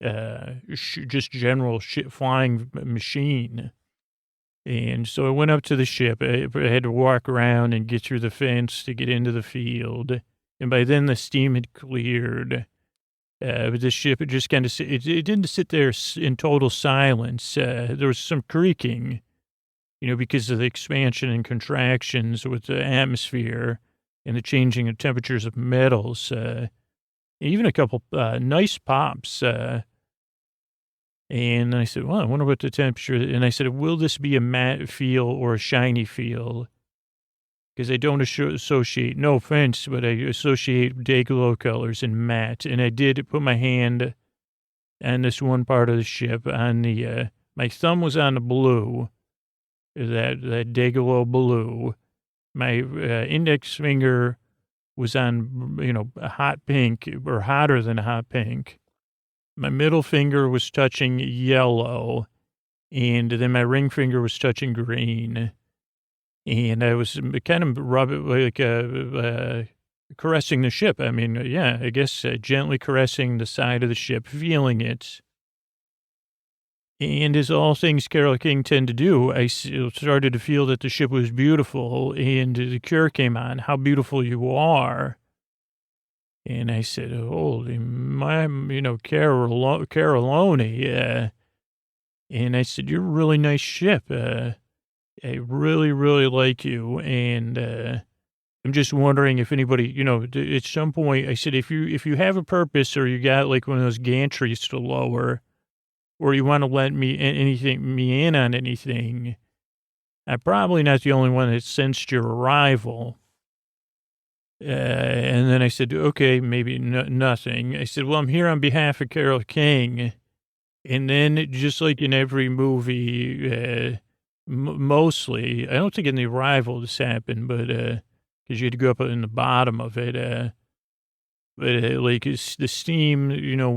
just general flying machine. And so I went up to the ship. I had to walk around and get through the fence to get into the field. And by then the steam had cleared. But the ship, it just kind of, it didn't sit there in total silence. There was some creaking, because of the expansion and contractions with the atmosphere and the changing of temperatures of metals. Even a couple nice pops. And I said, well, I wonder what the temperature, and I said, will this be a matte feel or a shiny feel? Because I don't associate, no offense, but I associate Dayglow colors and matte. And I did put my hand on this one part of the ship on the, my thumb was on the blue, that Dayglow blue. My index finger was on, a hot pink or hotter than a hot pink. My middle finger was touching yellow, and then my ring finger was touching green. And I was kind of caressing the ship. I mean, I guess gently caressing the side of the ship, feeling it. And as all things Carole King tend to do, I started to feel that the ship was beautiful, and the Cure came on, How Beautiful You Are. And I said, holy, Carolone. And I said, you're a really nice ship. I really, really like you. And I'm just wondering if anybody, at some point, I said, if you have a purpose or you got like one of those gantries to lower, or you want to let me in on anything, I'm probably not the only one that sensed your arrival. And then I said, okay, maybe nothing. I said, well, I'm here on behalf of Carole King. And then just like in every movie, mostly, I don't think in The Arrival this happened, but because you had to go up in the bottom of it, like the steam,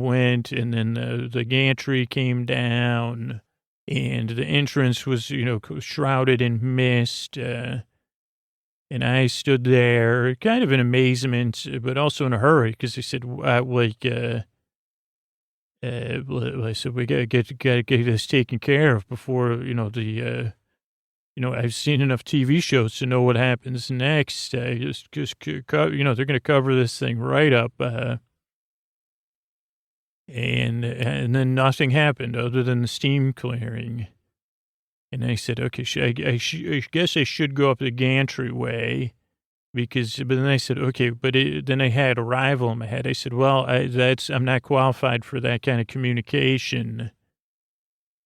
went, and then the gantry came down, and the entrance was, shrouded in mist. And I stood there kind of in amazement, but also in a hurry, because they said, I said, we gotta get this taken care of before, I've seen enough TV shows to know what happens next. They're going to cover this thing right up. And then nothing happened other than the steam clearing. And I said, okay, I guess I should go up the gantry way, but then I said, okay, then I had Arrival in my head. I said, well, I'm not qualified for that kind of communication.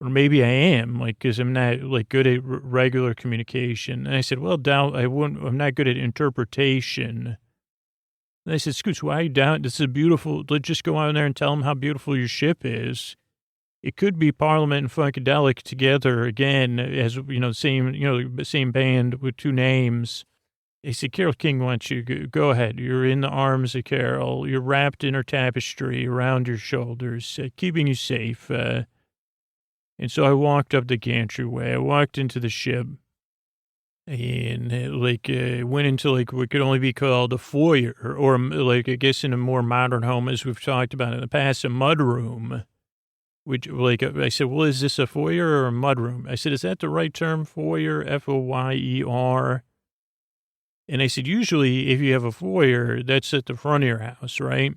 Or maybe I am, because I'm not, good at regular communication. And I said, well, I'm not good at interpretation. And I said, Scoots, why are you down? This is beautiful. Let's just go out there and tell them how beautiful your ship is. It could be Parliament and Funkadelic together again, as, same band with two names. They said, Carole King wants you to go ahead. You're in the arms of Carole. You're wrapped in her tapestry around your shoulders, keeping you safe. And so I walked up the gantry-way. I walked into the ship, and went into what could only be called a foyer, or I guess in a more modern home, as we've talked about in the past, a mudroom. Which I said, well, is this a foyer or a mudroom? I said, is that the right term, foyer, F-O-Y-E-R? And I said, usually if you have a foyer, that's at the front of your house, right?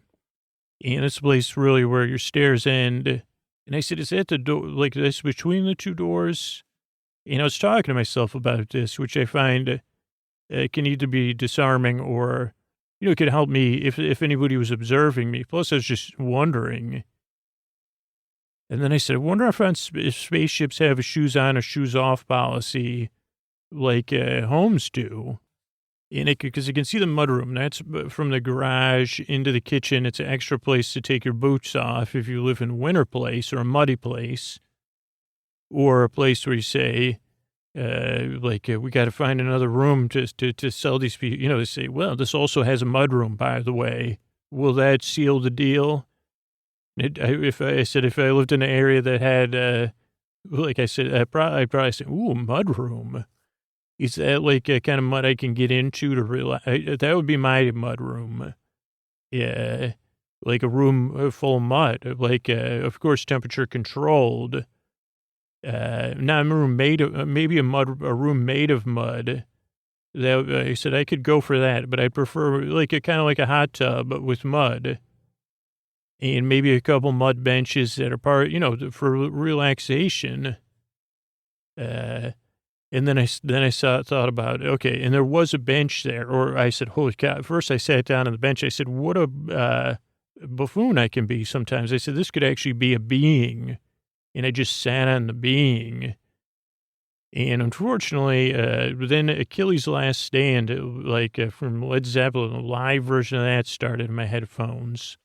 And it's a place really where your stairs end. And I said, is that the door, this between the two doors? And I was talking to myself about this, which I find can either be disarming or, could help me if anybody was observing me. Plus, I was just wondering. And then I said, I wonder if spaceships have a shoes on or shoes off policy like homes do. And because you can see the mudroom, that's from the garage into the kitchen. It's an extra place to take your boots off if you live in a winter place or a muddy place, or a place where you say, we got to find another room to sell these people. They say, well, this also has a mudroom, by the way. Will that seal the deal? If I lived in an area that had, I'd probably say, ooh, mudroom. Is that a kind of mud I can get into to relax? That would be my mud room. Yeah. Like a room full of mud, of course, temperature controlled. Not a room made of, maybe a room made of mud. That, I said I could go for that, but I prefer kind of like a hot tub, but with mud. And maybe a couple mud benches that are part, for relaxation. And then I thought about, okay, and there was a bench there, or I said, holy cow. First I sat down on the bench. I said, what a buffoon I can be sometimes. I said, this could actually be a being. And I just sat on the being. And unfortunately, then Achilles' Last Stand, from Led Zeppelin, a live version of that started in my headphones.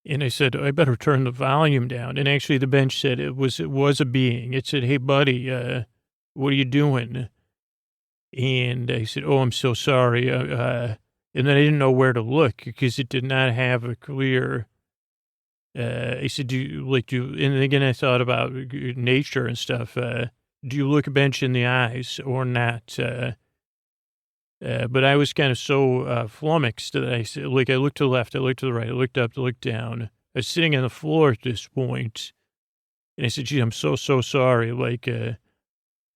And I said, I better turn the volume down. And actually the bench said it was a being. It said, hey, buddy, what are you doing? And I said, oh, I'm so sorry. And then I didn't know where to look because it did not have a clear, I said, and again, I thought about nature and stuff. Do you look a bench in the eyes or not? But I was kind of so flummoxed that I said, I looked to the left, I looked to the right, I looked up, I looked down. I was sitting on the floor at this point, and I said, gee, I'm so sorry.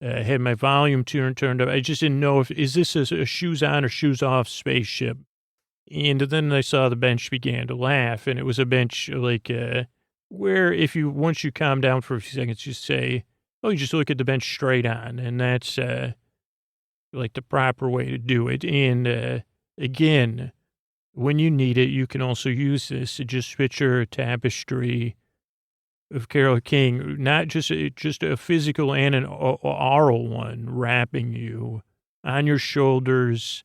I had my volume turned up. I just didn't know is this a shoes on or shoes off spaceship? And then I saw the bench began to laugh, and it was a bench where once you calm down for a few seconds, you say, oh, you just look at the bench straight on. And that's the proper way to do it. And again, when you need it, you can also use this to just picture a tapestry of Carole King, not just a physical and an oral one, wrapping you on your shoulders,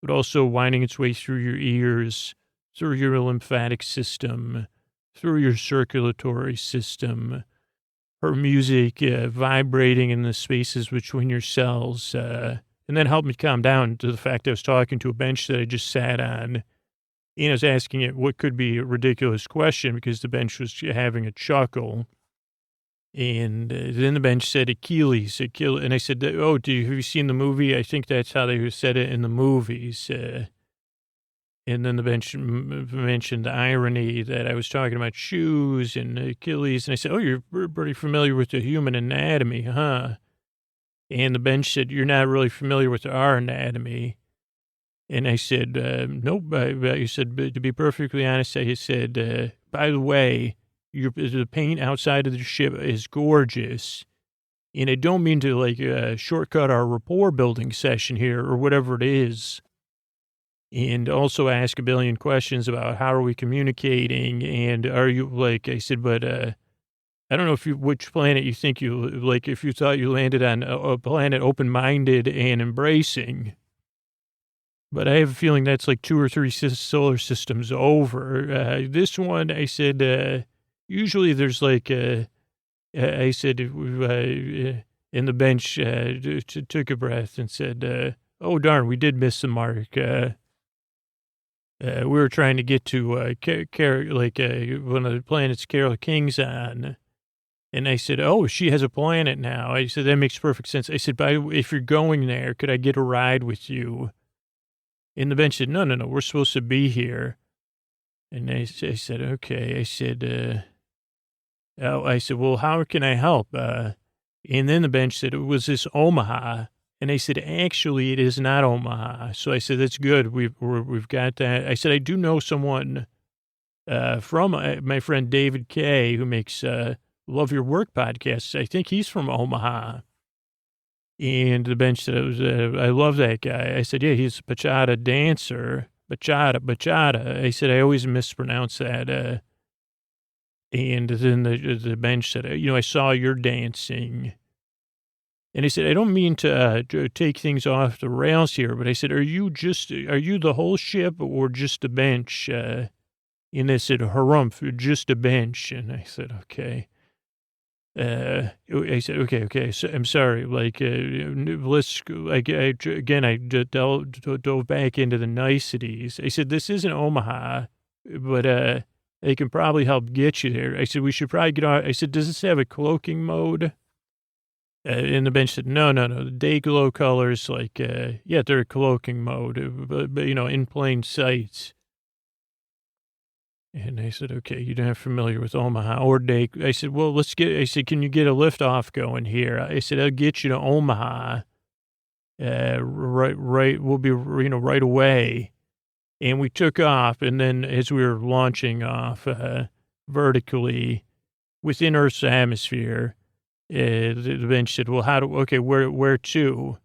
but also winding its way through your ears, through your lymphatic system, through your circulatory system, her music vibrating in the spaces between your cells. And that helped me calm down to the fact I was talking to a bench that I just sat on. And I was asking it what could be a ridiculous question because the bench was having a chuckle. And then the bench said Achilles. And I said, oh, have you seen the movie? I think that's how they said it in the movies. And then the bench mentioned the irony that I was talking about shoes and Achilles. And I said, oh, you're pretty familiar with the human anatomy, huh? And the bench said, you're not really familiar with our anatomy. And I said, nope. I said, to be perfectly honest, I said, by the way, the paint outside of the ship is gorgeous. And I don't mean to shortcut our rapport building session here or whatever it is. And also ask a billion questions about how are we communicating? And are you I said, but, I don't know which planet you think if you thought you landed on a planet open-minded and embracing. But I have a feeling that's 2 or 3 solar systems over. This one, I said, usually there's I said, and the bench took a breath and said, oh, darn, we did miss the mark. We were trying to get to one of the planets Carole King's on. And I said, oh, she has a planet now. I said, that makes perfect sense. I said, if you're going there, could I get a ride with you? And the bench said, no, we're supposed to be here. And I said, okay. I said, well, how can I help? And then the bench said, was this Omaha? And I said, actually, it is not Omaha. So I said, that's good. We've got that. I said, I do know someone from my friend David Kay, who makes Love Your Work podcasts. I think he's from Omaha. And the bench said, I love that guy. I said, yeah, he's a bachata dancer. Bachata. I said, I always mispronounce that. And then the bench said, I saw your dancing. And I said, I don't mean to take things off the rails here, but I said, are you the whole ship or just a bench? And they said, harumph, just a bench. And I said, okay. I said, okay. So I'm sorry. Let's, I dove back into the niceties. I said, this isn't Omaha, but, they can probably help get you there. I said, we should probably get on. I said, does this have a cloaking mode? And the bench said, no, the day glow colors, yeah, they're a cloaking mode, but in plain sight. And I said, okay, you're not familiar with Omaha or day. I said, well, can you get a lift off going here? I said, I'll get you to Omaha, right, we'll be, right away. And we took off, and then as we were launching off vertically within Earth's atmosphere, the bench said, well, where to?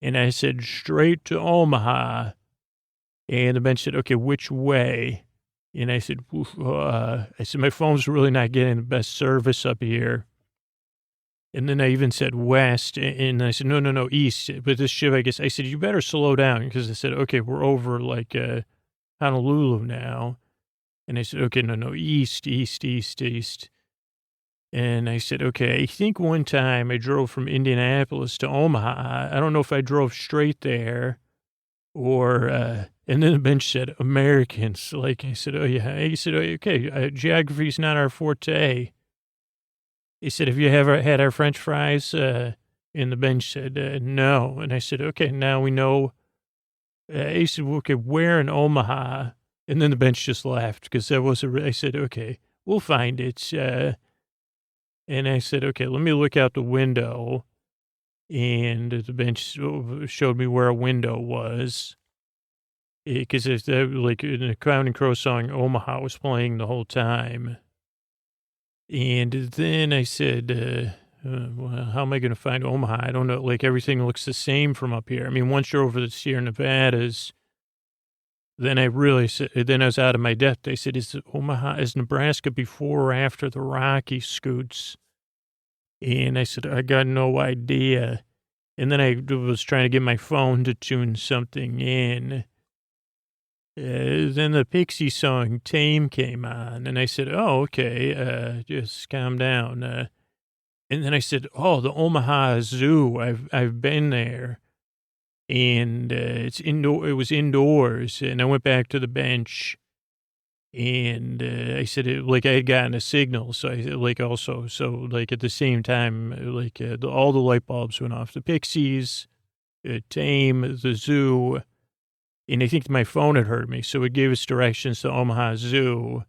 And I said, straight to Omaha. And the bench said, okay, which way? And I said, my phone's really not getting the best service up here. And then I even said west, and I said, no, east. But this ship, I guess, I said, you better slow down, because I said, okay, we're over Honolulu now. And I said, okay, no, east. And I said, okay, I think one time I drove from Indianapolis to Omaha. I don't know if I drove straight there or And then the bench said, Americans. Like, I said, oh, yeah. He said, oh, okay, geography's not our forte. He said, have you ever had our French fries? And the bench said, no. And I said, okay, now we know. He said, okay, where in Omaha? And then the bench just laughed because that wasn't, I said, okay, we'll find it. And I said, okay, let me look out the window. And the bench showed me where a window was. Because it's like in the Counting Crow song, Omaha was playing the whole time. And then I said, well, how am I going to find Omaha? I don't know. Like, everything looks the same from up here. I mean, once you're over the Sierra Nevadas, then I was out of my depth. They said, is Nebraska before or after the Rockies, Scoots? And I said, I got no idea. And then I was trying to get my phone to tune something in. Then the Pixie song Tame came on, and I said, oh, okay, just calm down. And then I said, oh, the Omaha Zoo, I've been there. And it was indoors, and I went back to the bench, and I said, I had gotten a signal, so at the same time, all the light bulbs went off. The Pixies, Tame, the zoo, and I think my phone had heard me, so it gave us directions to Omaha Zoo.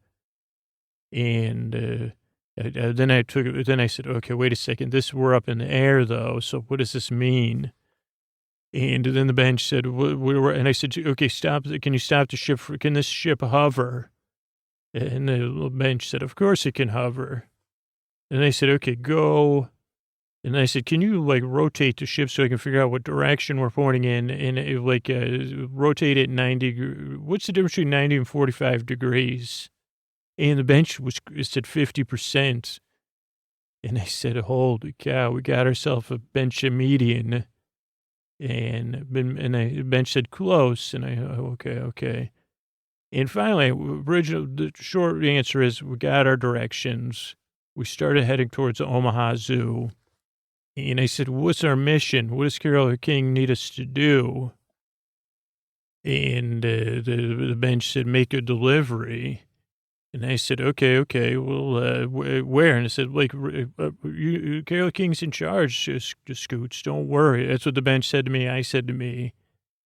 And then I said, okay, wait a second, we're up in the air though, so what does this mean? And then the bench said, and I said, okay, stop, can you stop the ship, can this ship hover? And the bench said, of course it can hover. And I said, okay, go. And I said, can you rotate the ship so I can figure out what direction we're pointing in, and rotate it 90. What's the difference between 90 and 45 degrees? And the bench said 50%. And I said, holy cow, we got ourselves a bench median. And the bench said close. And okay. And finally, the short answer is we got our directions. We started heading towards the Omaha Zoo. And I said, what's our mission? What does Carole King need us to do? And the bench said, make a delivery. And I said, okay, well, where? And I said, Carole King's in charge, Scoots, don't worry. That's what the bench said to me, I said to me.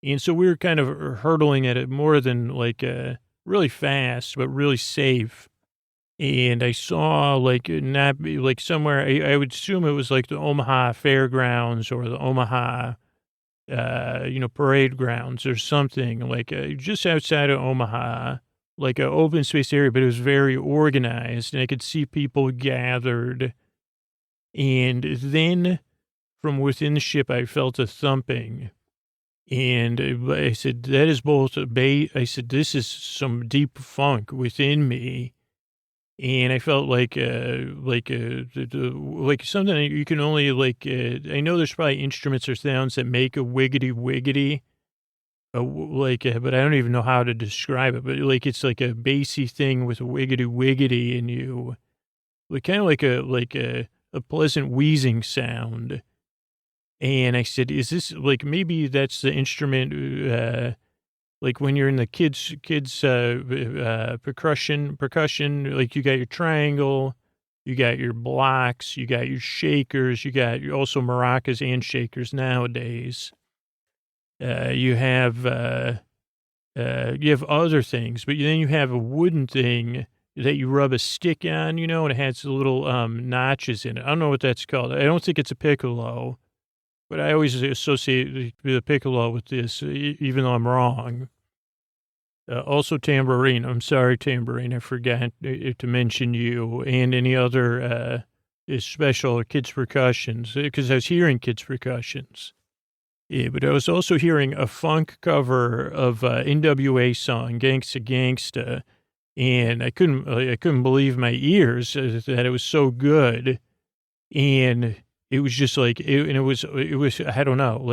And so we were kind of hurtling at it more than really fast, but really safe. And I saw somewhere, I would assume it was the Omaha Fairgrounds or the Omaha, parade grounds or something, just outside of Omaha, an open space area, but it was very organized and I could see people gathered. And then from within the ship, I felt a thumping. And I said, that is both I said, this is some deep funk within me. And I felt like something that you can only I know there's probably instruments or sounds that make a wiggity wiggity, but I don't even know how to describe it. But it's like a bassy thing with a wiggity wiggity in you, kind of like a pleasant wheezing sound. And I said, is this maybe that's the instrument? When you're in the kids percussion, you got your triangle, you got your blocks, you got your shakers, you got also maracas and shakers nowadays. You have other things, but then you have a wooden thing that you rub a stick on, and it has little notches in it. I don't know what that's called. I don't think it's a piccolo, but I always associate the piccolo with this, even though I'm wrong. Also tambourine. I'm sorry, tambourine. I forgot to mention you and any other special kids' percussions, because I was hearing kids' percussions. Yeah, but I was also hearing a funk cover of NWA song, Gangsta Gangsta, and I couldn't believe my ears that it was so good. And it was just it was, I don't know,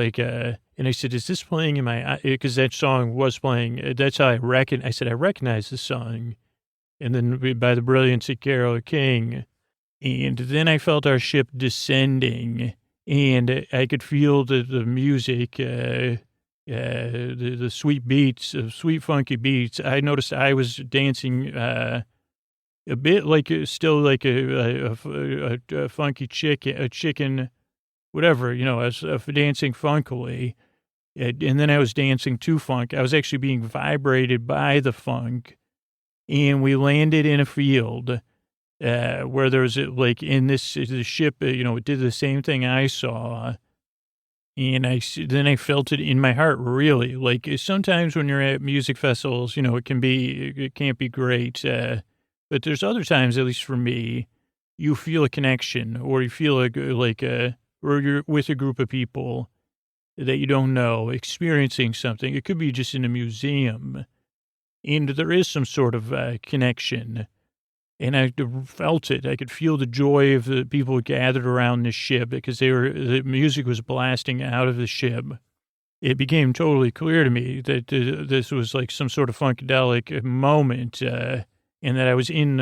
and I said, is this playing in my, because that song was playing, that's how I said, I recognize the song. And then by the brilliance of Carole King. And then I felt our ship descending, and I could feel the music, the sweet beats, sweet funky beats. I noticed I was dancing a bit like still like a funky chicken, whatever, I was dancing funkily. And then I was dancing to funk. I was actually being vibrated by the funk. And we landed in a field where there was like in the ship, it did the same thing I saw. And then I felt it in my heart, really. Like sometimes when you're at music festivals, it can't be great. But there's other times, at least for me, you feel a connection, or you feel or you're with a group of people that you don't know, experiencing something. It could be just in a museum, and there is some sort of connection. And I felt it. I could feel the joy of the people gathered around the ship because the music was blasting out of the ship. It became totally clear to me that this was like some sort of funkadelic moment, and that I was in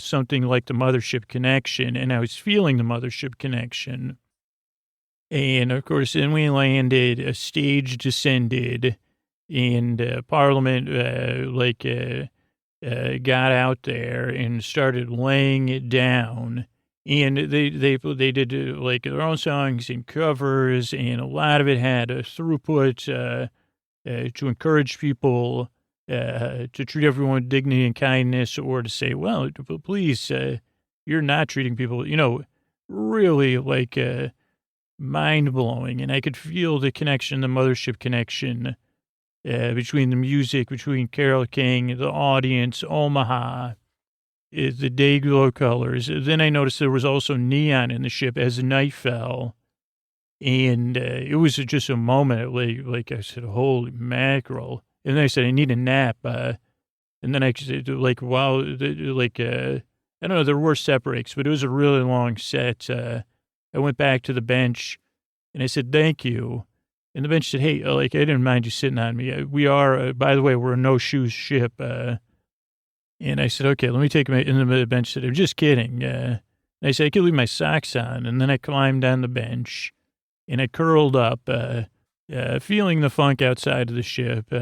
something like the Mothership Connection, and I was feeling the Mothership Connection. And, of course, then we landed, a stage descended, and Parliament, got out there and started laying it down. And they did, their own songs and covers, and a lot of it had a throughput to encourage people to treat everyone with dignity and kindness, or to say, well, please, you're not treating people, really mind-blowing. And I could feel the connection, the Mothership Connection, between the music, between Carole King, the audience, Omaha, the day glow colors. Then I noticed there was also neon in the ship as the night fell. And it was just a moment, like I said, holy mackerel. And then I said, I need a nap. And then I said, I don't know, there were set breaks, but it was a really long set. I went back to the bench, and I said, thank you. And the bench said, hey, I didn't mind you sitting on me. We are, by the way, we're a no-shoes ship. And I said, okay, let me take my, and the bench said, I'm just kidding. And I said, I could leave my socks on. And then I climbed on the bench, and I curled up, feeling the funk outside of the ship,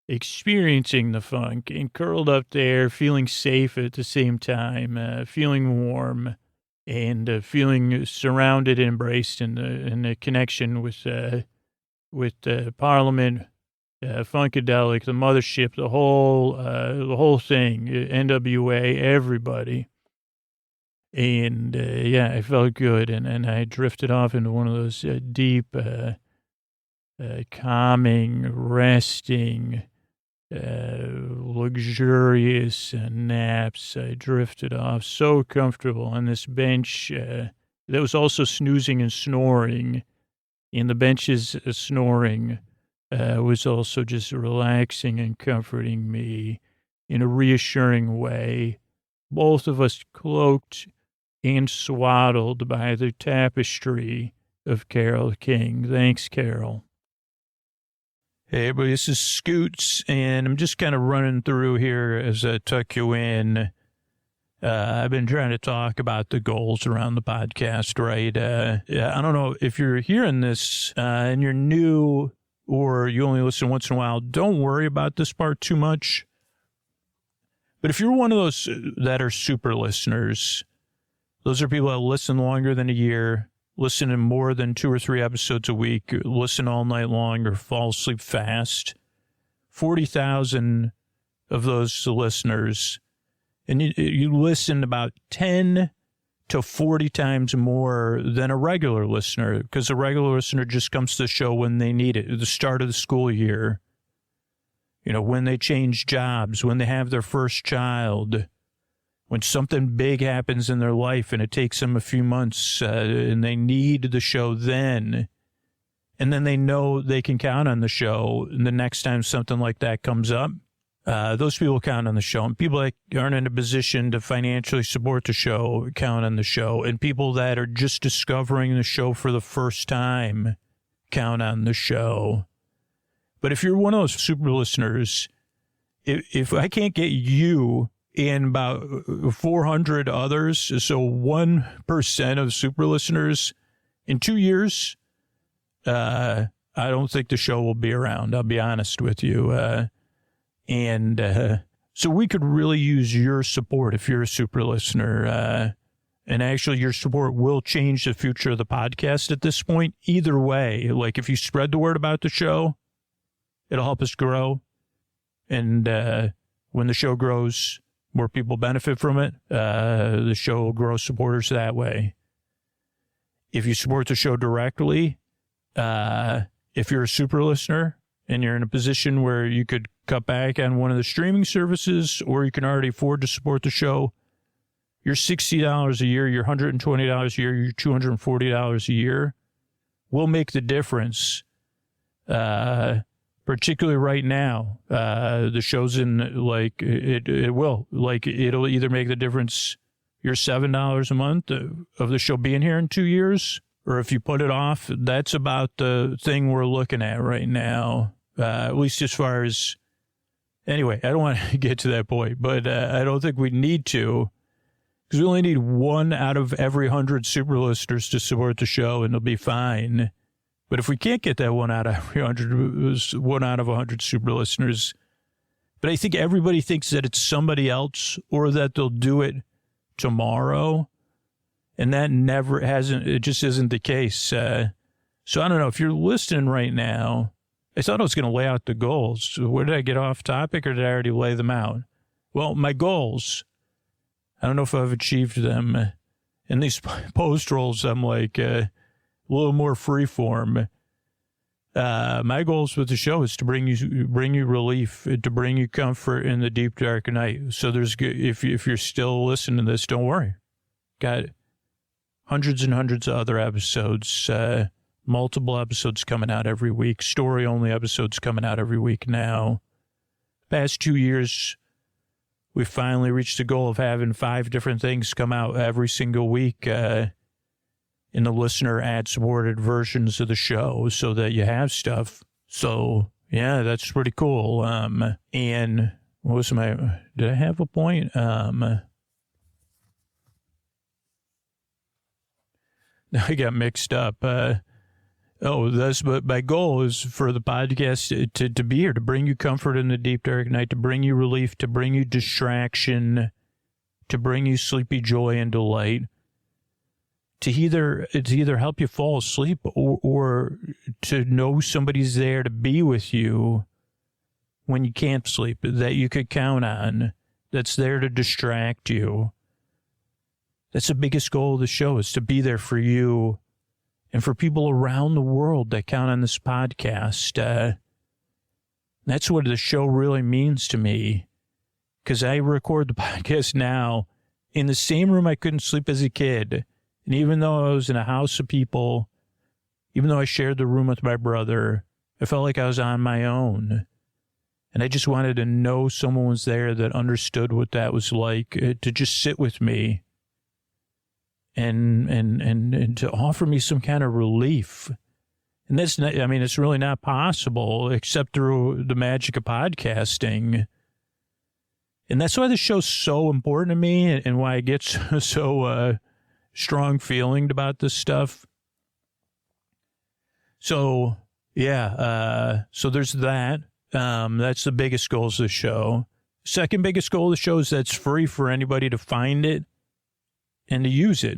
experiencing the funk, and curled up there, feeling safe at the same time, feeling warm. And feeling surrounded and embraced in the connection with Parliament, Funkadelic, the Mothership, the whole thing, NWA, everybody. And I felt good, and I drifted off into one of those deep, calming, resting, luxurious naps. I drifted off so comfortable on this bench that was also snoozing and snoring. And the bench's snoring was also just relaxing and comforting me in a reassuring way. Both of us cloaked and swaddled by the tapestry of Carole King. Thanks, Carole. Hey, everybody, this is Scoots, and I'm just kind of running through here as I tuck you in. I've been trying to talk about the goals around the podcast, right? I don't know if you're hearing this and you're new or you only listen once in a while, don't worry about this part too much. But if you're one of those that are super listeners, those are people that listen longer than a year, listen to more than 2 or 3 episodes a week, listen all night long, or fall asleep fast. 40,000 of those listeners, and you listen about 10 to 40 times more than a regular listener, because a regular listener just comes to the show when they need it, at the start of the school year, when they change jobs, when they have their first child, when something big happens in their life and it takes them a few months and they need the show then, and then they know they can count on the show. And the next time something like that comes up, those people count on the show. And people that aren't in a position to financially support the show count on the show. And people that are just discovering the show for the first time count on the show. But if you're one of those super listeners, if I can't get you and about 400 others, so 1% of super listeners in 2 years, I I don't think the show will be around. I'll be honest with you. So we could really use your support if you're a super listener. And actually, your support will change the future of the podcast at this point. Either way, like if you spread the word about the show, it'll help us grow. And when the show grows, more people benefit from it. The show will grow supporters that way. If you support the show directly, if you're a super listener and you're in a position where you could cut back on one of the streaming services, or you can already afford to support the show, your $60 a year, your $120 a year, your $240 a year will make the difference. Particularly right now, the show's in, like, it will. Like, it'll either make the difference, your $7 a month of the show being here in 2 years, or if you put it off, that's about the thing we're looking at right now. At least as far as, anyway, I don't want to get to that point, but I don't think we need to, because we only need 1 out of every 100 super listeners to support the show, and it'll be fine. But if we can't get that 1 out of every 100, 1 out of 100 super listeners, but I think everybody thinks that it's somebody else or that they'll do it tomorrow, and that never hasn't. It just isn't the case. So I don't know if you're listening right now. I thought I was going to lay out the goals. Where did I get off topic, or did I already lay them out? Well, my goals, I don't know if I've achieved them. In these post rolls, I'm like a little more freeform. My goals with the show is to bring you relief, to bring you comfort in the deep dark night. So if you're still listening to this, don't worry. Got hundreds and hundreds of other episodes, multiple episodes coming out every week, story-only episodes coming out every week now. Past 2 years, we finally reached the goal of having 5 different things come out every single week in the listener ad-supported versions of the show, so that you have stuff. So, yeah, that's pretty cool. And what was did I have a point? I got mixed up. But my goal is for the podcast to be here, to bring you comfort in the deep dark night, to bring you relief, to bring you distraction, to bring you sleepy joy and delight, to either help you fall asleep or to know somebody's there to be with you when you can't sleep, that you could count on, that's there to distract you. That's the biggest goal of the show, is to be there for you and for people around the world that count on this podcast. That's what the show really means to me, because I record the podcast now in the same room I couldn't sleep as a kid. And even though I was in a house of people, even though I shared the room with my brother, I felt like I was on my own. And I just wanted to know someone was there that understood what that was like, to just sit with me and to offer me some kind of relief. And that's not, I mean, it's really not possible except through the magic of podcasting. And that's why the show's so important to me, and why I get so strong feeling about this stuff. So, yeah, so there's that. That's the biggest goals of the show. Second biggest goal of the show is that it's free for anybody to find it and to use it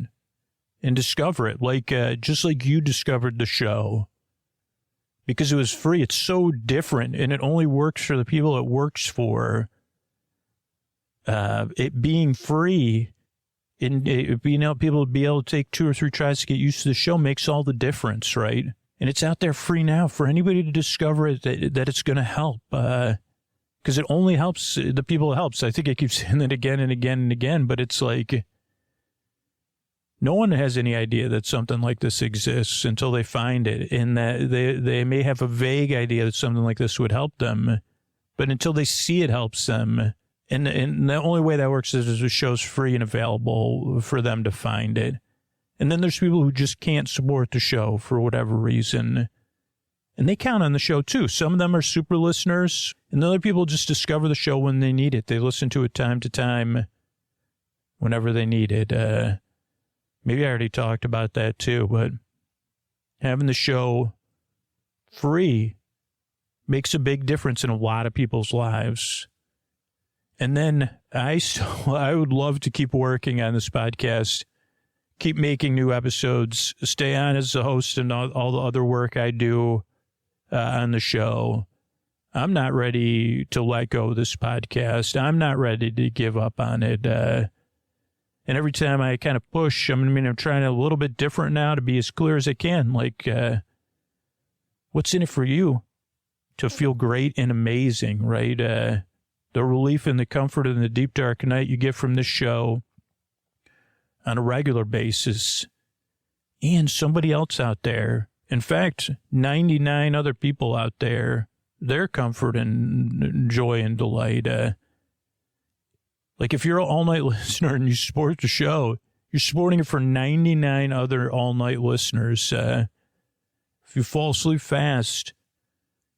and discover it, like just like you discovered the show, because it was free. It's so different, and it only works for the people it works for. It being free, and being able people to be able to take 2 or 3 tries to get used to the show makes all the difference, right? And it's out there free now for anybody to discover it, that it's going to help, because it only helps the people it helps. I think I keep saying that again and again and again, but it's like no one has any idea that something like this exists until they find it, and that they may have a vague idea that something like this would help them, but until they see it helps them. And the only way that works is the show's free and available for them to find it. And then there's people who just can't support the show for whatever reason, and they count on the show too. Some of them are super listeners, and other people just discover the show when they need it. They listen to it time to time, whenever they need it. Maybe I already talked about that too, but having the show free makes a big difference in a lot of people's lives. And then I would love to keep working on this podcast, keep making new episodes, stay on as a host and all the other work I do on the show. I'm not ready to let go of this podcast. I'm not ready to give up on it. And every time I kind of push, I'm trying a little bit different now to be as clear as I can. Like, what's in it for you? To feel great and amazing, right? The relief and the comfort in the deep, dark night you get from this show on a regular basis, and somebody else out there. In fact, 99 other people out there, their comfort and joy and delight. Like if you're an all-night listener and you support the show, you're supporting it for 99 other all-night listeners. If you fall asleep fast,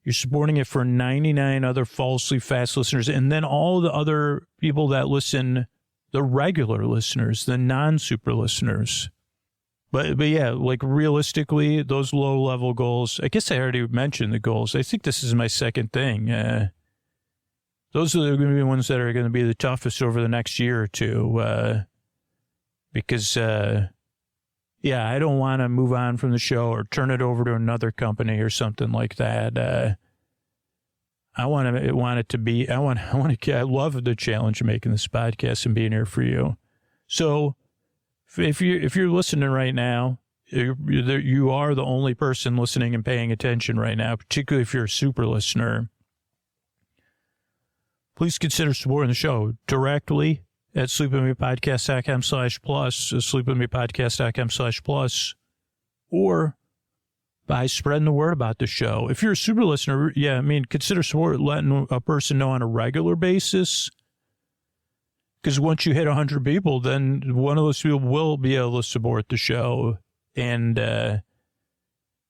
you're supporting it for 99 other fall asleep fast listeners. And then all the other people that listen, the regular listeners, the non-super listeners. But yeah, like realistically, those low-level goals, I guess I already mentioned the goals. I think this is my second thing. Those are going to be the ones that are going to be the toughest over the next year or two. Because, yeah, I don't want to move on from the show or turn it over to another company or something like that. I love the challenge of making this podcast and being here for you. So if you're listening right now, you are the only person listening and paying attention right now, particularly if you're a super listener. Please consider supporting the show directly at sleepwithmepodcast.com/plus, sleepwithmepodcast.com/plus, or by spreading the word about the show. If you're a super listener, consider letting a person know on a regular basis. Because once you hit 100 people, then one of those people will be able to support the show, and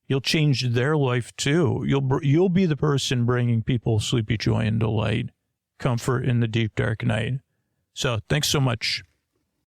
you'll change their life too. You'll be the person bringing people sleepy joy and delight, comfort in the deep dark night. So thanks so much.